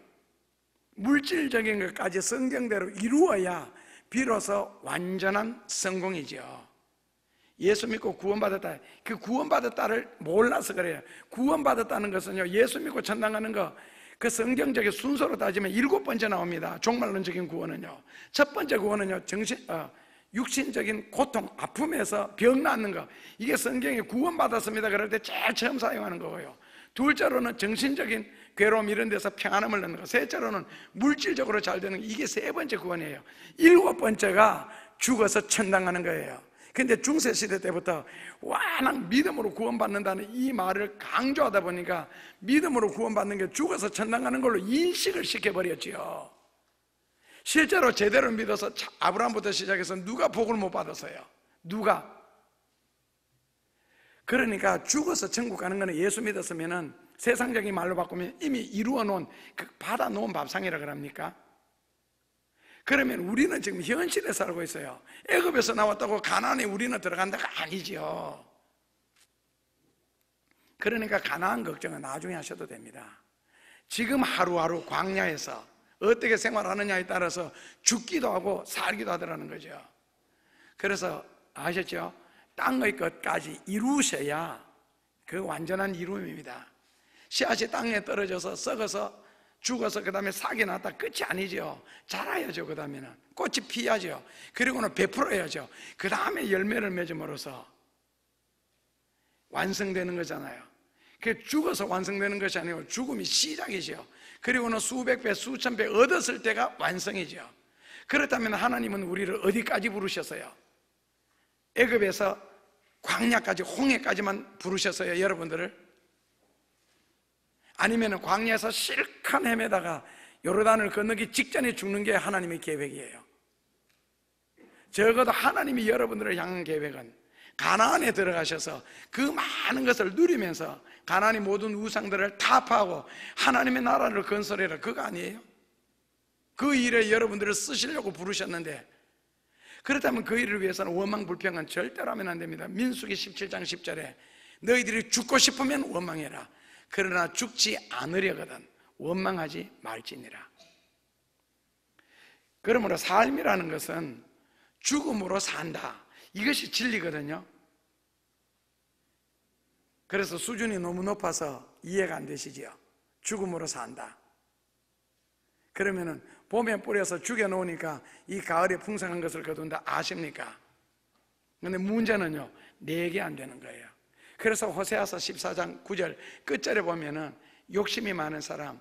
물질적인 것까지 성경대로 이루어야 비로소 완전한 성공이죠. 예수 믿고 구원받았다, 그 구원받았다를 몰라서 그래요. 구원받았다는 것은요, 예수 믿고 천당 가는 거, 그 성경적인 순서로 따지면 7번째 나옵니다. 종말론적인 구원은요, 첫 번째 구원은요, 육신적인 고통, 아픔에서 병 낫는 거, 이게 성경에 구원받았습니다 그럴 때 제일 처음 사용하는 거고요. 둘째로는 정신적인 괴로움, 이런 데서 평안함을 얻는 거, 셋째로는 물질적으로 잘 되는 거, 이게 세 번째 구원이에요. 7번째가 죽어서 천당 가는 거예요. 근데 중세시대 때부터 워낙 믿음으로 구원받는다는 이 말을 강조하다 보니까 믿음으로 구원받는 게 죽어서 천당 가는 걸로 인식을 시켜버렸지요. 실제로 제대로 믿어서 아브라함부터 시작해서 누가 복을 못 받았어요? 누가? 그러니까 죽어서 천국 가는 거는 예수 믿었으면은 세상적인 말로 바꾸면 이미 이루어 놓은, 받아 놓은 밥상이라 그럽니까? 그러면 우리는 지금 현실에 살고 있어요. 애굽에서 나왔다고 가나안에 우리는 들어간다가 아니죠. 그러니까 가나안 걱정은 나중에 하셔도 됩니다. 지금 하루하루 광야에서 어떻게 생활하느냐에 따라서 죽기도 하고 살기도 하더라는 거죠. 그래서 아셨죠? 땅의 것까지 이루셔야 그 완전한 이루음입니다. 씨앗이 땅에 떨어져서 썩어서 죽어서 그 다음에 싹이 났다 끝이 아니죠. 자라야죠. 그 다음에는 꽃이 피야죠. 그리고는 베풀어야죠. 그 다음에 열매를 맺음으로써 완성되는 거잖아요. 그 죽어서 완성되는 것이 아니고 죽음이 시작이죠. 그리고는 수백 배, 수천 배 얻었을 때가 완성이죠. 그렇다면 하나님은 우리를 어디까지 부르셨어요? 애굽에서 광야까지, 홍해까지만 부르셨어요, 여러분들을? 아니면 광야에서 실컷 헤매다가 요르단을 건너기 직전에 죽는 게 하나님의 계획이에요. 적어도 하나님이 여러분들을 향한 계획은 가나안에 들어가셔서 그 많은 것을 누리면서 가나안의 모든 우상들을 타파하고 하나님의 나라를 건설해라, 그거 아니에요? 그 일에 여러분들을 쓰시려고 부르셨는데, 그렇다면 그 일을 위해서는 원망 불평은 절대로 하면 안 됩니다. 민수기 17장 10절에 너희들이 죽고 싶으면 원망해라, 그러나 죽지 않으려거든 원망하지 말지니라. 그러므로 삶이라는 것은 죽음으로 산다, 이것이 진리거든요. 그래서 수준이 너무 높아서 이해가 안 되시지요. 죽음으로 산다. 그러면은 봄에 뿌려서 죽여놓으니까 이 가을에 풍성한 것을 거둔다 아십니까? 근데 문제는요, 내게 안 되는 거예요. 그래서 호세아서 14장 9절 끝절에 보면은 욕심이 많은 사람,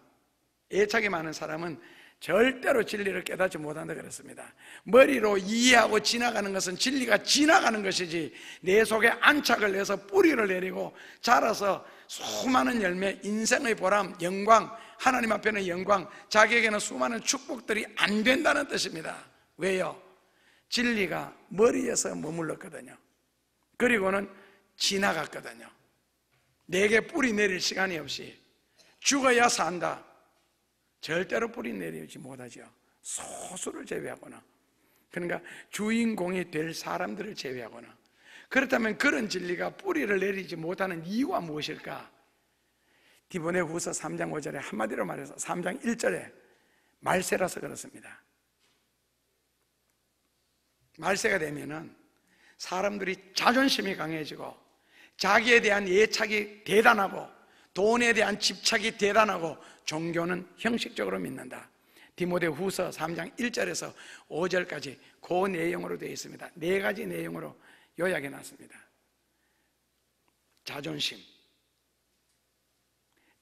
애착이 많은 사람은 절대로 진리를 깨닫지 못한다 그랬습니다. 머리로 이해하고 지나가는 것은 진리가 지나가는 것이지 내 속에 안착을 해서 뿌리를 내리고 자라서 수많은 열매, 인생의 보람, 영광, 하나님 앞에는 영광, 자기에게는 수많은 축복들이 안 된다는 뜻입니다. 왜요? 진리가 머리에서 머물렀거든요. 그리고는 지나갔거든요. 내게 뿌리 내릴 시간이 없이 죽어야 산다. 절대로 뿌리 내리지 못하죠. 소수를 제외하거나, 그러니까 주인공이 될 사람들을 제외하거나. 그렇다면 그런 진리가 뿌리를 내리지 못하는 이유가 무엇일까? 디모데후서 3장 5절에 한마디로 말해서 3장 1절에 말세라서 그렇습니다. 말세가 되면은 사람들이 자존심이 강해지고 자기에 대한 예착이 대단하고 돈에 대한 집착이 대단하고 종교는 형식적으로 믿는다. 디모데후서 3장 1절에서 5절까지 그 내용으로 되어 있습니다. 4가지 내용으로 요약해 놨습니다. 자존심,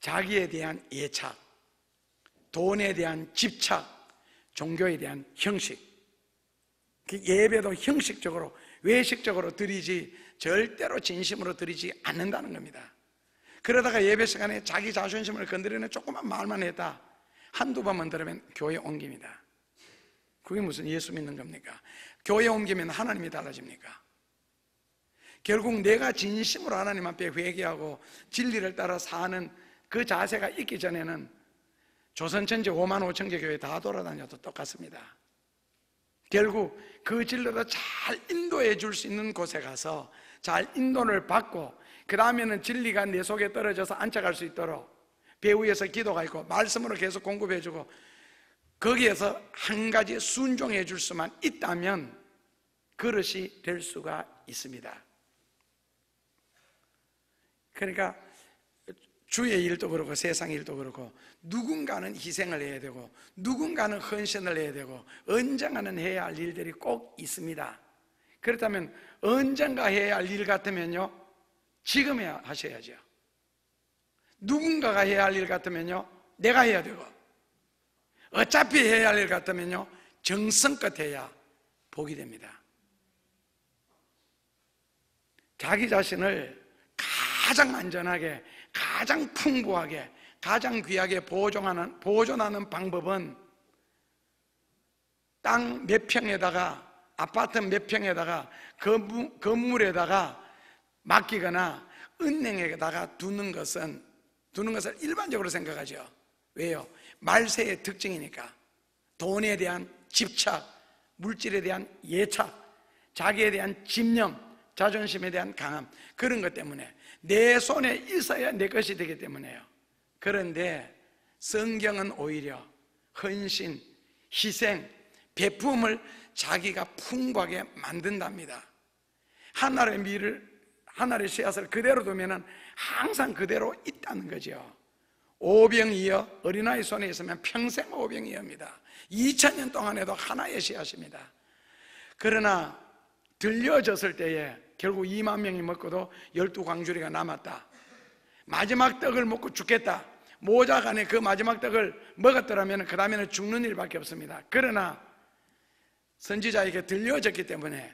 자기에 대한 예착, 돈에 대한 집착, 종교에 대한 형식. 예배도 형식적으로, 외식적으로 드리지 절대로 진심으로 드리지 않는다는 겁니다. 그러다가 예배 시간에 자기 자존심을 건드리는 조그만 말만 했다, 한두 번만 들으면 교회 옮깁니다. 그게 무슨 예수 믿는 겁니까? 교회 옮기면 하나님이 달라집니까? 결국 내가 진심으로 하나님 앞에 회개하고 진리를 따라 사는 그 자세가 있기 전에는 조선천지 5만 5천 개 교회 다 돌아다녀도 똑같습니다. 결국 그 진리로 잘 인도해 줄 수 있는 곳에 가서 잘 인도를 받고, 그 다음에는 진리가 내 속에 떨어져서 안착할 수 있도록 배후에서 기도가 있고 말씀으로 계속 공급해 주고, 거기에서 한 가지 순종해 줄 수만 있다면 그릇이 될 수가 있습니다. 그러니까 주의 일도 그렇고 세상 일도 그렇고 누군가는 희생을 해야 되고 누군가는 헌신을 해야 되고 언젠가는 해야 할 일들이 꼭 있습니다. 그렇다면 언젠가 해야 할 일 같으면요, 지금 하셔야죠. 누군가가 해야 할 일 같으면요, 내가 해야 되고, 어차피 해야 할 일 같으면요, 정성껏 해야 복이 됩니다. 자기 자신을 가장 안전하게, 가장 풍부하게, 가장 귀하게 보존하는 방법은 땅 몇 평에다가, 아파트 몇 평에다가, 건물에다가 맡기거나 은행에다가 두는 것을 일반적으로 생각하죠. 왜요? 말세의 특징이니까. 돈에 대한 집착, 물질에 대한 예착, 자기에 대한 집념, 자존심에 대한 강함, 그런 것 때문에 내 손에 있어야 내 것이 되기 때문에요. 그런데 성경은 오히려 헌신, 희생, 베품을 자기가 풍부하게 만든답니다. 하나의 씨앗을 그대로 두면 항상 그대로 있다는 거죠. 오병이어, 어린아이 손에 있으면 평생 오병이어입니다. 2000년 동안에도 하나의 씨앗입니다. 그러나 들려졌을 때에 결국 2만 명이 먹고도 12광주리가 남았다. 마지막 떡을 먹고 죽겠다. 모자가 안에 그 마지막 떡을 먹었더라면 그 다음에는 죽는 일밖에 없습니다. 그러나 선지자에게 들려졌기 때문에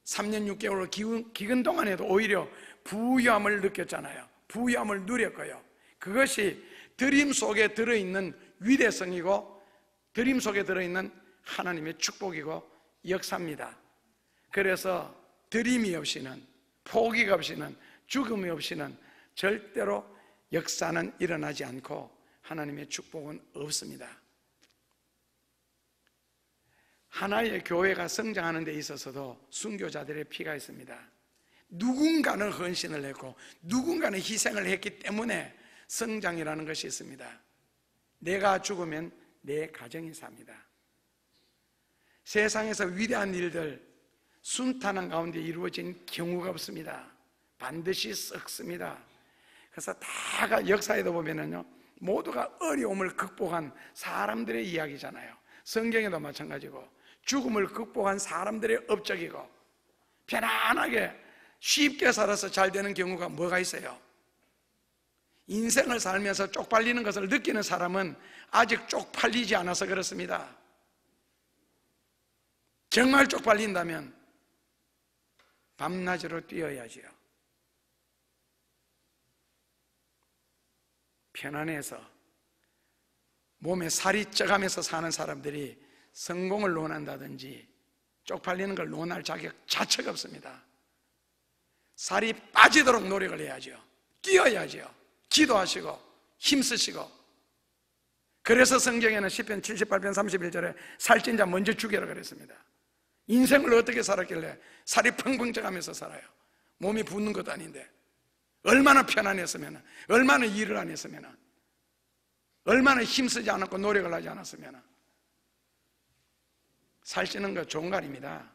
3년 6개월 기근 동안에도 오히려 부유함을 느꼈잖아요. 부유함을 누렸고요. 그것이 드림 속에 들어있는 위대성이고 드림 속에 들어있는 하나님의 축복이고 역사입니다. 그래서 드림이 없이는, 포기가 없이는, 죽음이 없이는 절대로 역사는 일어나지 않고 하나님의 축복은 없습니다. 하나의 교회가 성장하는 데 있어서도 순교자들의 피가 있습니다. 누군가는 헌신을 했고 누군가는 희생을 했기 때문에 성장이라는 것이 있습니다. 내가 죽으면 내 가정이 삽니다. 세상에서 위대한 일들 순탄한 가운데 이루어진 경우가 없습니다. 반드시 썩습니다. 그래서 다가 역사에도 보면은요, 모두가 어려움을 극복한 사람들의 이야기잖아요. 성경에도 마찬가지고 죽음을 극복한 사람들의 업적이고 편안하게 쉽게 살아서 잘 되는 경우가 뭐가 있어요? 인생을 살면서 쪽팔리는 것을 느끼는 사람은 아직 쪽팔리지 않아서 그렇습니다. 정말 쪽팔린다면 밤낮으로 뛰어야지요. 편안해서 몸에 살이 쪄가면서 사는 사람들이 성공을 논한다든지 쪽팔리는 걸 논할 자격 자체가 없습니다. 살이 빠지도록 노력을 해야죠. 뛰어야죠. 기도하시고 힘쓰시고. 그래서 성경에는 시편 78편 31절에 살찐 자 먼저 죽여라 그랬습니다. 인생을 어떻게 살았길래 살이 펑펑 쪄가면서 살아요? 몸이 붓는 것도 아닌데. 얼마나 편안했으면, 얼마나 일을 안 했으면, 얼마나 힘쓰지 않았고 노력을 하지 않았으면. 살찌는 거 좋은 거 아닙니다.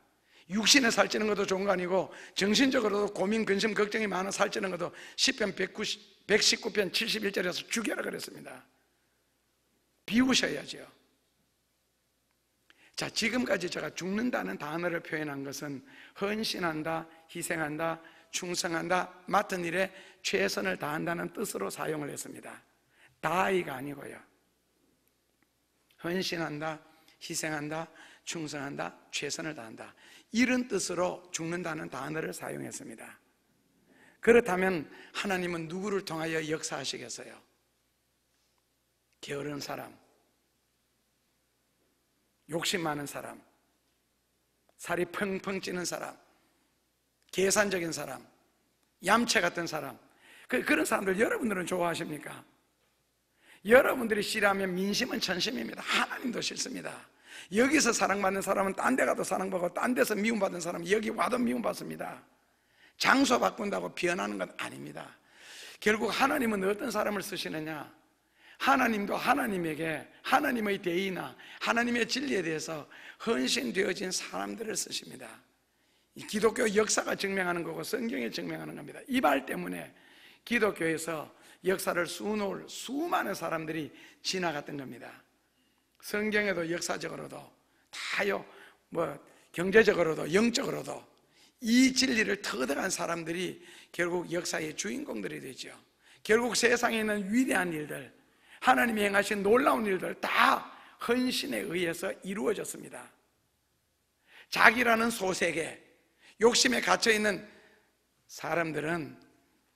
육신에 살찌는 것도 좋은 거 아니고 정신적으로도 고민, 근심, 걱정이 많아 살찌는 것도 시편 119편 71절에서 죽여라 그랬습니다. 비우셔야죠. 자, 지금까지 제가 죽는다는 단어를 표현한 것은 헌신한다, 희생한다, 충성한다, 맡은 일에 최선을 다한다는 뜻으로 사용을 했습니다. 다이가 아니고요. 헌신한다, 희생한다, 충성한다, 최선을 다한다, 이런 뜻으로 죽는다는 단어를 사용했습니다. 그렇다면 하나님은 누구를 통하여 역사하시겠어요? 게으른 사람, 욕심 많은 사람, 살이 펑펑 찌는 사람, 계산적인 사람, 얌체 같은 사람, 그런 사람들 여러분들은 좋아하십니까? 여러분들이 싫어하면 민심은 천심입니다. 하나님도 싫습니다. 여기서 사랑받는 사람은 딴 데 가도 사랑받고 딴 데서 미움받는 사람은 여기 와도 미움받습니다. 장소 바꾼다고 변하는 건 아닙니다. 결국 하나님은 어떤 사람을 쓰시느냐? 하나님도 하나님에게 하나님의 대의나 하나님의 진리에 대해서 헌신되어진 사람들을 쓰십니다. 기독교 역사가 증명하는 거고 성경이 증명하는 겁니다. 이 말 때문에 기독교에서 역사를 수놓을 수많은 사람들이 지나갔던 겁니다. 성경에도 역사적으로도 다요, 경제적으로도 영적으로도 이 진리를 터득한 사람들이 결국 역사의 주인공들이 되죠. 결국 세상에 있는 위대한 일들, 하나님이 행하신 놀라운 일들 다 헌신에 의해서 이루어졌습니다. 자기라는 소색에 욕심에 갇혀있는 사람들은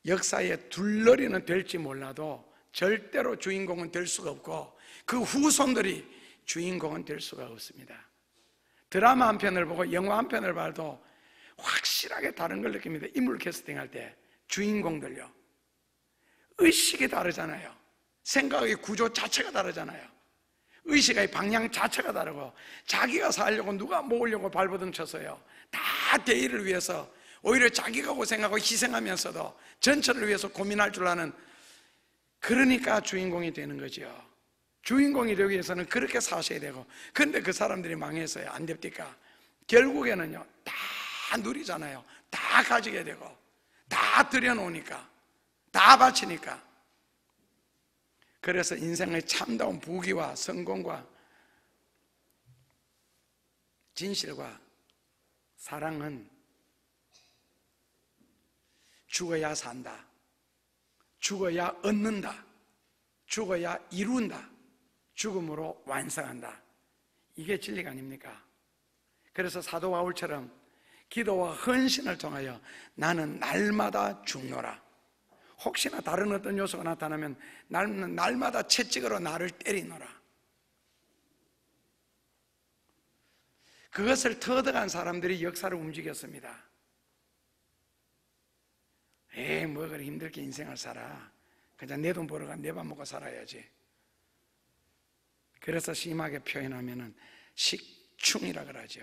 역사의 둘러리는 될지 몰라도 절대로 주인공은 될 수가 없고 그 후손들이 주인공은 될 수가 없습니다. 드라마 한 편을 보고 영화 한 편을 봐도 확실하게 다른 걸 느낍니다. 인물 캐스팅할 때 주인공들요, 의식이 다르잖아요. 생각의 구조 자체가 다르잖아요. 의식의 방향 자체가 다르고 자기가 살려고 누가 모으려고 발버둥 쳤어요. 다 대의를 위해서 오히려 자기가 고생하고 희생하면서도 전체를 위해서 고민할 줄 아는, 그러니까 주인공이 되는 거죠. 주인공이 되기 위해서는 그렇게 사셔야 되고, 근데 그 사람들이 망해서요 안 됩니까? 결국에는요 다 누리잖아요. 다 가지게 되고 다 들여놓으니까, 다 바치니까. 그래서 인생의 참다운 부귀와 성공과 진실과 사랑은 죽어야 산다, 죽어야 얻는다, 죽어야 이룬다, 죽음으로 완성한다. 이게 진리가 아닙니까? 그래서 사도 바울처럼 기도와 헌신을 통하여 나는 날마다 죽노라. 혹시나 다른 어떤 요소가 나타나면 나는 날마다 채찍으로 나를 때리노라. 그것을 터득한 사람들이 역사를 움직였습니다. 뭐 그래 힘들게 인생을 살아. 그냥 내 돈 벌어가 내 밥 먹고 살아야지. 그래서 심하게 표현하면은 식충이라 그러죠.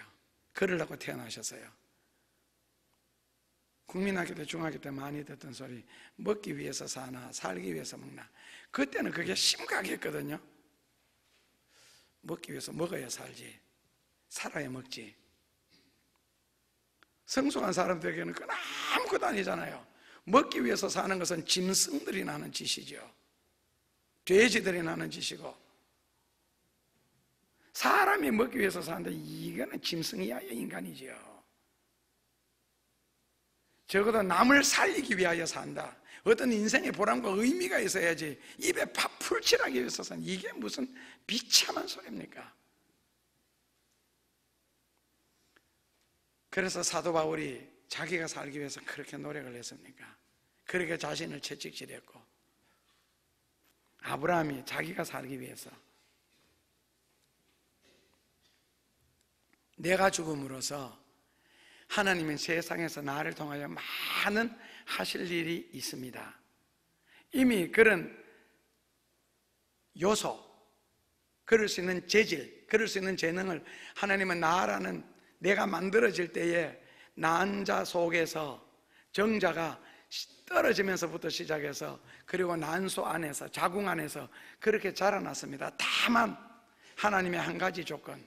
그러려고 태어나셨어요. 국민학교 때 중학교 때 많이 듣던 소리, 먹기 위해서 사나 살기 위해서 먹나. 그때는 그게 심각했거든요. 먹기 위해서 먹어야 살지, 살아야 먹지. 성숙한 사람들에게는 그건 아무것도 아니잖아요. 먹기 위해서 사는 것은 짐승들이 나는 짓이죠. 돼지들이 나는 짓이고, 사람이 먹기 위해서 사는데 이거는 짐승이야 인간이죠. 적어도 남을 살리기 위하여 산다. 어떤 인생의 보람과 의미가 있어야지 입에 밥 풀칠하기 위해서는 이게 무슨 비참한 소리입니까? 그래서 사도 바울이 자기가 살기 위해서 그렇게 노력을 했습니까? 그렇게 자신을 채찍질했고, 아브라함이 자기가 살기 위해서 내가 죽음으로써 하나님은 세상에서 나를 통하여 많은 하실 일이 있습니다. 이미 그런 요소, 그럴 수 있는 재질, 그럴 수 있는 재능을 하나님은 나라는 내가 만들어질 때에 난 자 속에서 정자가 떨어지면서부터 시작해서 그리고 난소 안에서, 자궁 안에서 그렇게 자라났습니다. 다만 하나님의 한 가지 조건,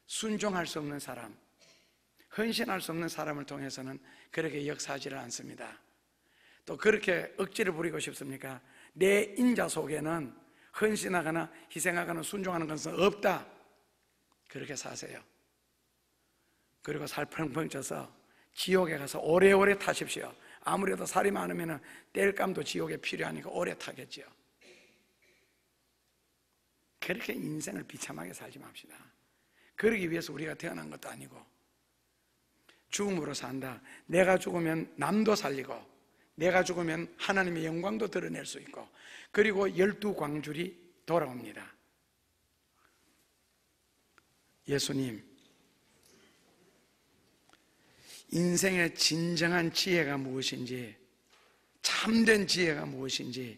순종할 수 없는 사람, 헌신할 수 없는 사람을 통해서는 그렇게 역사하지를 않습니다. 또 그렇게 억지를 부리고 싶습니까? 내 인자 속에는 헌신하거나 희생하거나 순종하는 것은 없다. 그렇게 사세요. 그리고 살 펑펑 쪄서 지옥에 가서 오래오래 타십시오. 아무래도 살이 많으면 땔감도 지옥에 필요하니까 오래 타겠죠. 그렇게 인생을 비참하게 살지 맙시다. 그러기 위해서 우리가 태어난 것도 아니고, 죽음으로 산다. 내가 죽으면 남도 살리고, 내가 죽으면 하나님의 영광도 드러낼 수 있고, 그리고 12광줄이 돌아옵니다. 예수님, 인생의 진정한 지혜가 무엇인지, 참된 지혜가 무엇인지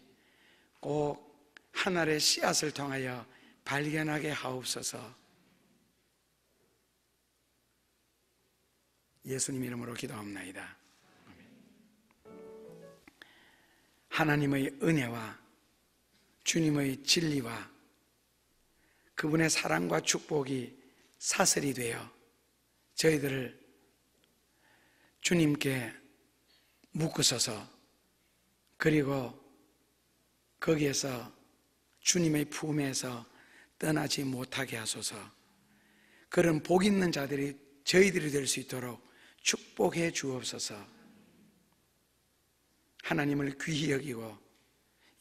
꼭 하늘의 씨앗을 통하여 발견하게 하옵소서. 예수님 이름으로 기도합나이다. 하나님의 은혜와 주님의 진리와 그분의 사랑과 축복이 사슬이 되어 저희들을 주님께 묶으소서. 그리고 거기에서 주님의 품에서 떠나지 못하게 하소서. 그런 복 있는 자들이 저희들이 될 수 있도록 축복해 주옵소서. 하나님을 귀히 여기고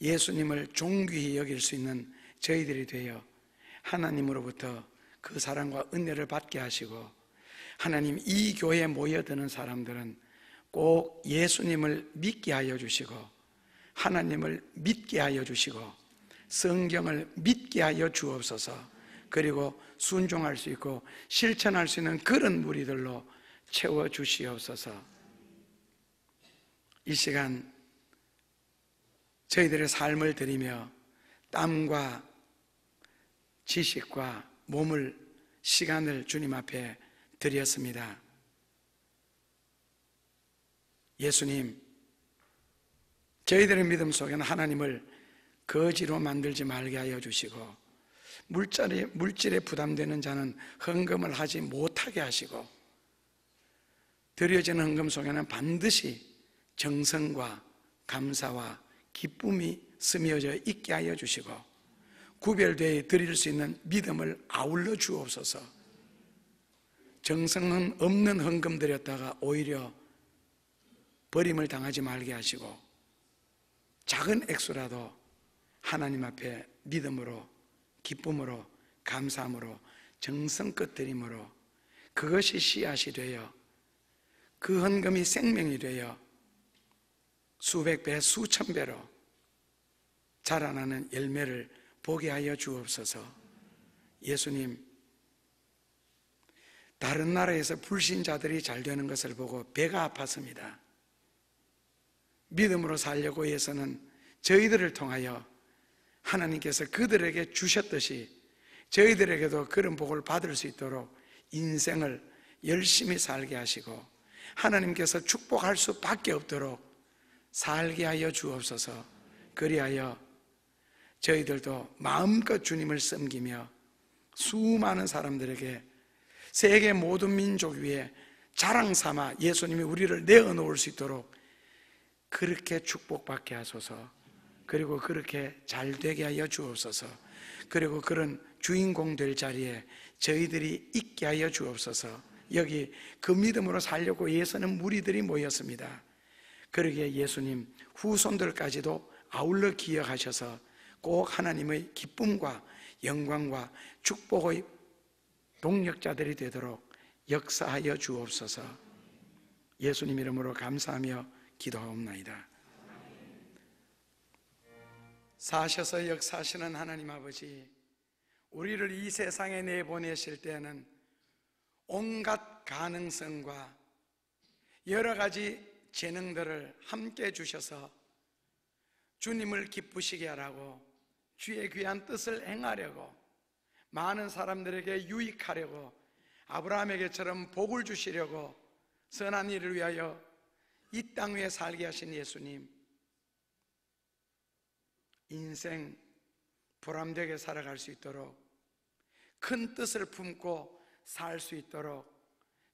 예수님을 존귀히 여길 수 있는 저희들이 되어 하나님으로부터 그 사랑과 은혜를 받게 하시고, 하나님, 이 교회에 모여드는 사람들은 꼭 예수님을 믿게 하여 주시고, 하나님을 믿게 하여 주시고, 성경을 믿게 하여 주옵소서. 그리고 순종할 수 있고 실천할 수 있는 그런 무리들로 채워주시옵소서. 이 시간 저희들의 삶을 드리며 땀과 지식과 몸을, 시간을 주님 앞에 드렸습니다. 예수님, 저희들의 믿음 속에는 하나님을 거지로 만들지 말게 하여 주시고, 물질에 부담되는 자는 헌금을 하지 못하게 하시고, 드려지는 헌금 속에는 반드시 정성과 감사와 기쁨이 스며져 있게 하여 주시고, 구별되어 드릴 수 있는 믿음을 아울러 주옵소서. 정성은 없는 헌금 드렸다가 오히려 버림을 당하지 말게 하시고, 작은 액수라도 하나님 앞에 믿음으로, 기쁨으로, 감사함으로, 정성껏 드림으로 그것이 씨앗이 되어 그 헌금이 생명이 되어 수백 배, 수천 배로 자라나는 열매를 보게 하여 주옵소서. 예수님, 다른 나라에서 불신자들이 잘 되는 것을 보고 배가 아팠습니다. 믿음으로 살려고 해서는 저희들을 통하여 하나님께서 그들에게 주셨듯이 저희들에게도 그런 복을 받을 수 있도록 인생을 열심히 살게 하시고, 하나님께서 축복할 수밖에 없도록 살게 하여 주옵소서. 그리하여 저희들도 마음껏 주님을 섬기며 수많은 사람들에게 세계 모든 민족 위에 자랑 삼아 예수님이 우리를 내어놓을 수 있도록 그렇게 축복받게 하소서. 그리고 그렇게 잘 되게 하여 주옵소서. 그리고 그런 주인공 될 자리에 저희들이 있게 하여 주옵소서. 여기 그 믿음으로 살려고 애쓰는 무리들이 모였습니다. 그러기에 예수님 후손들까지도 아울러 기억하셔서 꼭 하나님의 기쁨과 영광과 축복의 동력자들이 되도록 역사하여 주옵소서. 예수님 이름으로 감사하며 기도하옵나이다. 사셔서 역사하시는 하나님 아버지, 우리를 이 세상에 내보내실 때는 온갖 가능성과 여러 가지 재능들을 함께 주셔서 주님을 기쁘시게 하라고, 주의 귀한 뜻을 행하려고, 많은 사람들에게 유익하려고, 아브라함에게처럼 복을 주시려고 선한 일을 위하여 이 땅 위에 살게 하신 예수님, 인생 보람되게 살아갈 수 있도록, 큰 뜻을 품고 살 수 있도록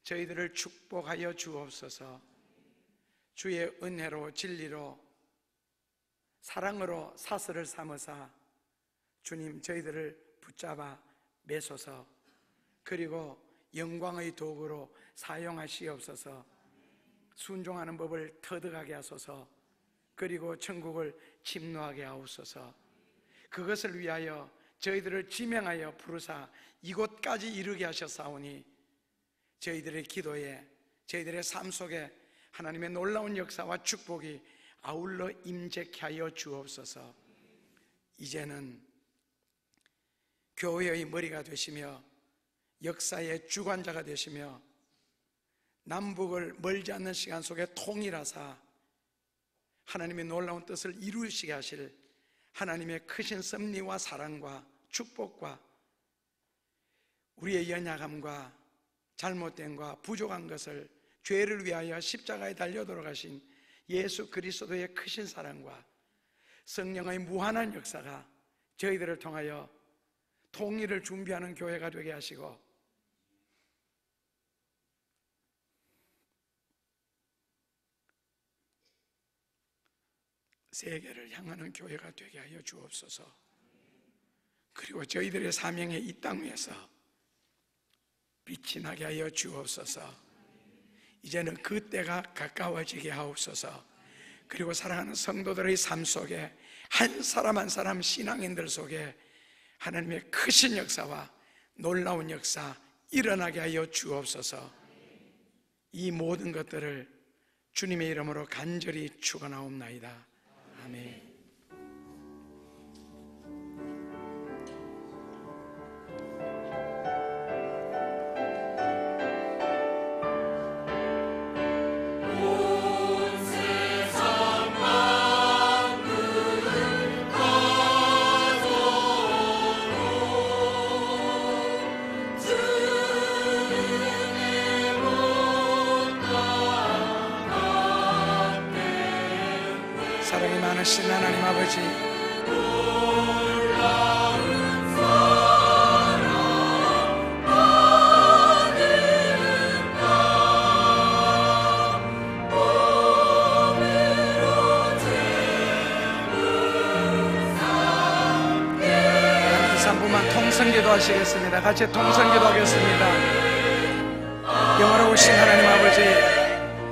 저희들을 축복하여 주옵소서. 주의 은혜로 진리로 사랑으로 사슬을 삼으사 주님 저희들을 붙잡아 매소서. 그리고 영광의 도구로 사용하시옵소서. 순종하는 법을 터득하게 하소서. 그리고 천국을 침노하게 하옵소서. 그것을 위하여 저희들을 지명하여 부르사 이곳까지 이르게 하셨사오니 저희들의 기도에, 저희들의 삶 속에 하나님의 놀라운 역사와 축복이 아울러 임재케 하여 주옵소서. 이제는 교회의 머리가 되시며 역사의 주관자가 되시며 남북을 멀지 않는 시간 속에 통일하사 하나님의 놀라운 뜻을 이루시게 하실 하나님의 크신 섭리와 사랑과 축복과 우리의 연약함과 잘못된과 부족한 것을 죄를 위하여 십자가에 달려 돌아가신 예수 그리스도의 크신 사랑과 성령의 무한한 역사가 저희들을 통하여 통일을 준비하는 교회가 되게 하시고 세계를 향하는 교회가 되게 하여 주옵소서. 그리고 저희들의 사명에 이 땅 위에서 빛이 나게 하여 주옵소서. 이제는 그 때가 가까워지게 하옵소서. 그리고 사랑하는 성도들의 삶 속에 한 사람 한 사람 신앙인들 속에 하나님의 크신 역사와 놀라운 역사 일어나게 하여 주옵소서. 이 모든 것들을 주님의 이름으로 간절히 축원하옵나이다. 아멘. 사랑이 많으신 하나님 아버지, 이산부만 통성기도 하시겠습니다. 같이 통성기도 하겠습니다. 영원하신 하나님 아버지,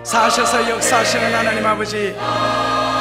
사셔서 역사하시는 하나님 아버지,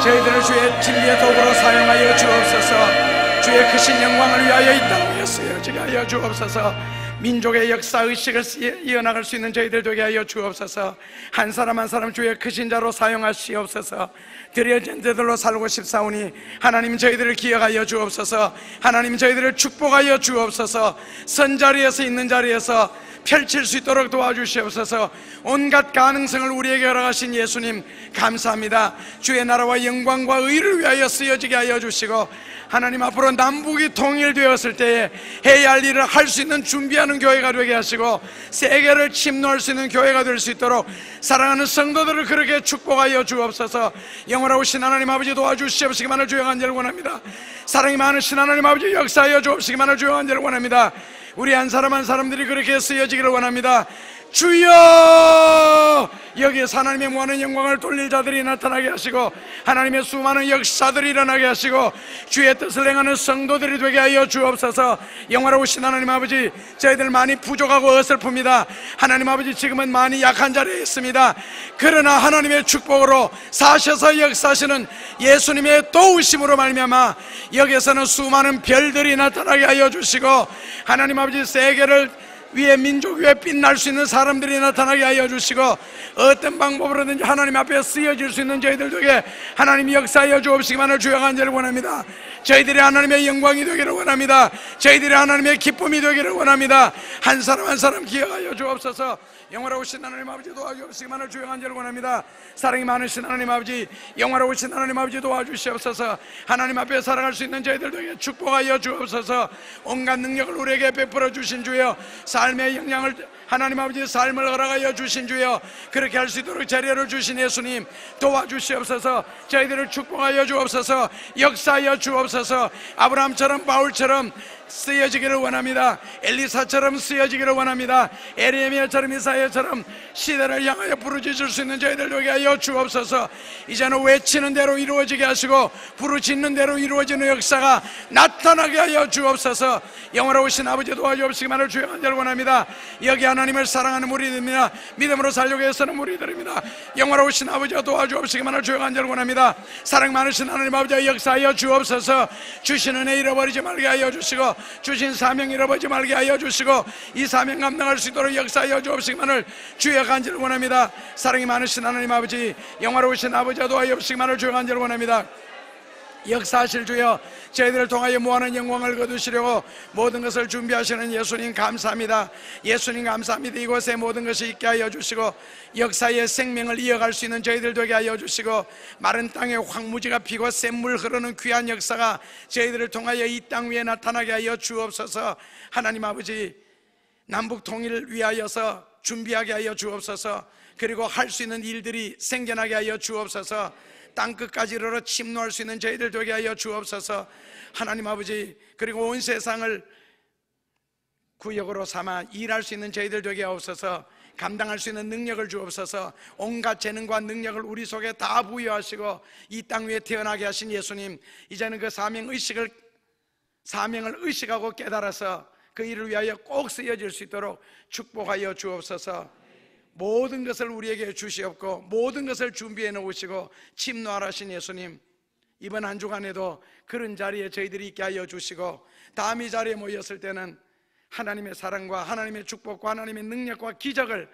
저희들을 주의 진리의 도구로 사용하여 주옵소서. 주의 크신 영광을 위하여 이 땅 위에 쓰여지게 하여 주옵소서. 민족의 역사의식을 이어나갈 수 있는 저희들 되게 하여 주옵소서. 한 사람 한 사람 주의 크신 자로 사용하시옵소서. 드려진 자들로 살고 싶사오니 하나님 저희들을 기억하여 주옵소서. 하나님 저희들을 축복하여 주옵소서. 선자리에서 있는 자리에서 펼칠 수 있도록 도와주시옵소서. 온갖 가능성을 우리에게 허락하신 예수님 감사합니다. 주의 나라와 영광과 의를 위하여 쓰여지게 하여 주시고 하나님 앞으로 남북이 통일되었을 때에 해야 할 일을 할 수 있는 준비하는 교회가 되게 하시고 세계를 침노할 수 있는 교회가 될 수 있도록 사랑하는 성도들을 그렇게 축복하여 주옵소서. 영원하신 하나님 아버지 도와주시옵시기만을 주여 간절히 원합니다. 사랑이 많으신 하나님 아버지 역사하여 주옵시기만을 주여 간절히 원합니다. 우리 한 사람 한 사람들이 그렇게 쓰여지기를 원합니다. 주여 여기에서 하나님의 무한한 영광을 돌릴 자들이 나타나게 하시고 하나님의 수많은 역사들이 일어나게 하시고 주의 뜻을 행하는 성도들이 되게 하여 주옵소서. 영화로우신 하나님 아버지, 저희들 많이 부족하고 어설픕니다. 하나님 아버지, 지금은 많이 약한 자리에 있습니다. 그러나 하나님의 축복으로 사셔서 역사하시는 예수님의 도우심으로 말미암아 여기에서는 수많은 별들이 나타나게 하여 주시고 하나님 아버지, 세계를 위에 민족 위에 빛날 수 있는 사람들이 나타나게 하여 주시고 어떤 방법으로든지 하나님 앞에 쓰여질 수 있는 저희들 에게 하나님 역사하여 주옵시기만을 주여 간절히 원합니다. 저희들이 하나님의 영광이 되기를 원합니다. 저희들이 하나님의 기쁨이 되기를 원합니다. 한 사람 한 사람 기억하여 주옵소서. 영화로우신 하나님 아버지 도와주옵시기만을 주여 간절히 원합니다. 사랑이 많으신 하나님 아버지, 영화로우신 하나님 아버지 도와주시옵소서. 하나님 앞에 살아갈 수 있는 저희들에게 축복하여 주옵소서. 온갖 능력을 우리에게 베풀어 주신 주여, 삶의 영향을 하나님 아버지 삶을 허락하여 주신 주여, 그렇게 할 수 있도록 자리를 주신 예수님 도와주시옵소서. 저희들을 축복하여 주옵소서. 역사하여 주옵소서. 아브라함처럼 바울처럼 쓰여지기를 원합니다. 엘리사처럼 쓰여지기를 원합니다. 에레미야처럼 이사야처럼 시대를 향하여 부르짖을 수 있는 저희들 되게 하여 주옵소서. 이제는 외치는 대로 이루어지게 하시고 부르짖는 대로 이루어지는 역사가 나타나게 하여 주옵소서. 영원하신 아버지 도와주옵시기만을 주여 간절히 원합니다. 여기 하나님을 사랑하는 무리들입니다. 믿음으로 살려고 애쓰는 무리들입니다. 영원하신 아버지가 도와주옵시기만을 주여 간절히 원합니다. 사랑 많으신 하나님 아버지가 역사하여 주옵소서. 주신 은혜 잃어버리지 말게 하여 주시고 주신 사명 잃어버리지 말게 하여 주시고 이 사명 감당할 수 있도록 역사하여 주옵시기만을 주여 간절히 원합니다. 사랑이 많으신 하나님 아버지, 영화로우신 아버지가 도와주옵시기만을 주여 간절히 원합니다. 역사하실 주여, 저희들을 통하여 무한한 영광을 거두시려고 모든 것을 준비하시는 예수님 감사합니다. 예수님 감사합니다. 이곳에 모든 것이 있게 하여 주시고 역사의 생명을 이어갈 수 있는 저희들 되게 하여 주시고 마른 땅에 황무지가 피고 샘물 흐르는 귀한 역사가 저희들을 통하여 이 땅 위에 나타나게 하여 주옵소서. 하나님 아버지, 남북 통일을 위하여서 준비하게 하여 주옵소서. 그리고 할 수 있는 일들이 생겨나게 하여 주옵소서. 땅끝까지 이르러 침노할 수 있는 저희들 되게 하여 주옵소서. 하나님 아버지, 그리고 온 세상을 구역으로 삼아 일할 수 있는 저희들 되게 하옵소서. 감당할 수 있는 능력을 주옵소서. 온갖 재능과 능력을 우리 속에 다 부여하시고 이 땅 위에 태어나게 하신 예수님, 이제는 그 사명을 의식하고 깨달아서 그 일을 위하여 꼭 쓰여질 수 있도록 축복하여 주옵소서. 모든 것을 우리에게 주시옵고 모든 것을 준비해 놓으시고 침노하라신 예수님, 이번 한 주간에도 그런 자리에 저희들이 있게 하여 주시고 다음 이 자리에 모였을 때는 하나님의 사랑과 하나님의 축복과 하나님의 능력과 기적을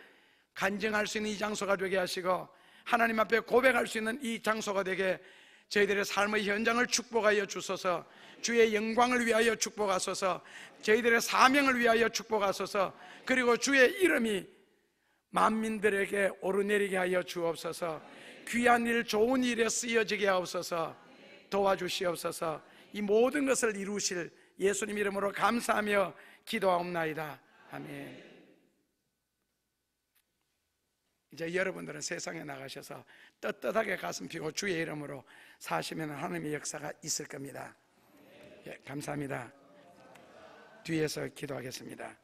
간증할 수 있는 이 장소가 되게 하시고 하나님 앞에 고백할 수 있는 이 장소가 되게 저희들의 삶의 현장을 축복하여 주소서. 주의 영광을 위하여 축복하소서. 저희들의 사명을 위하여 축복하소서. 그리고 주의 이름이 만민들에게 오르내리게 하여 주옵소서. 귀한 일, 좋은 일에 쓰여지게 하옵소서. 도와주시옵소서. 이 모든 것을 이루실 예수님 이름으로 감사하며 기도하옵나이다. 아멘. 이제 여러분들은 세상에 나가셔서 떳떳하게 가슴 펴고 주의 이름으로 사시면 하나님의 역사가 있을 겁니다. 예, 감사합니다. 뒤에서 기도하겠습니다.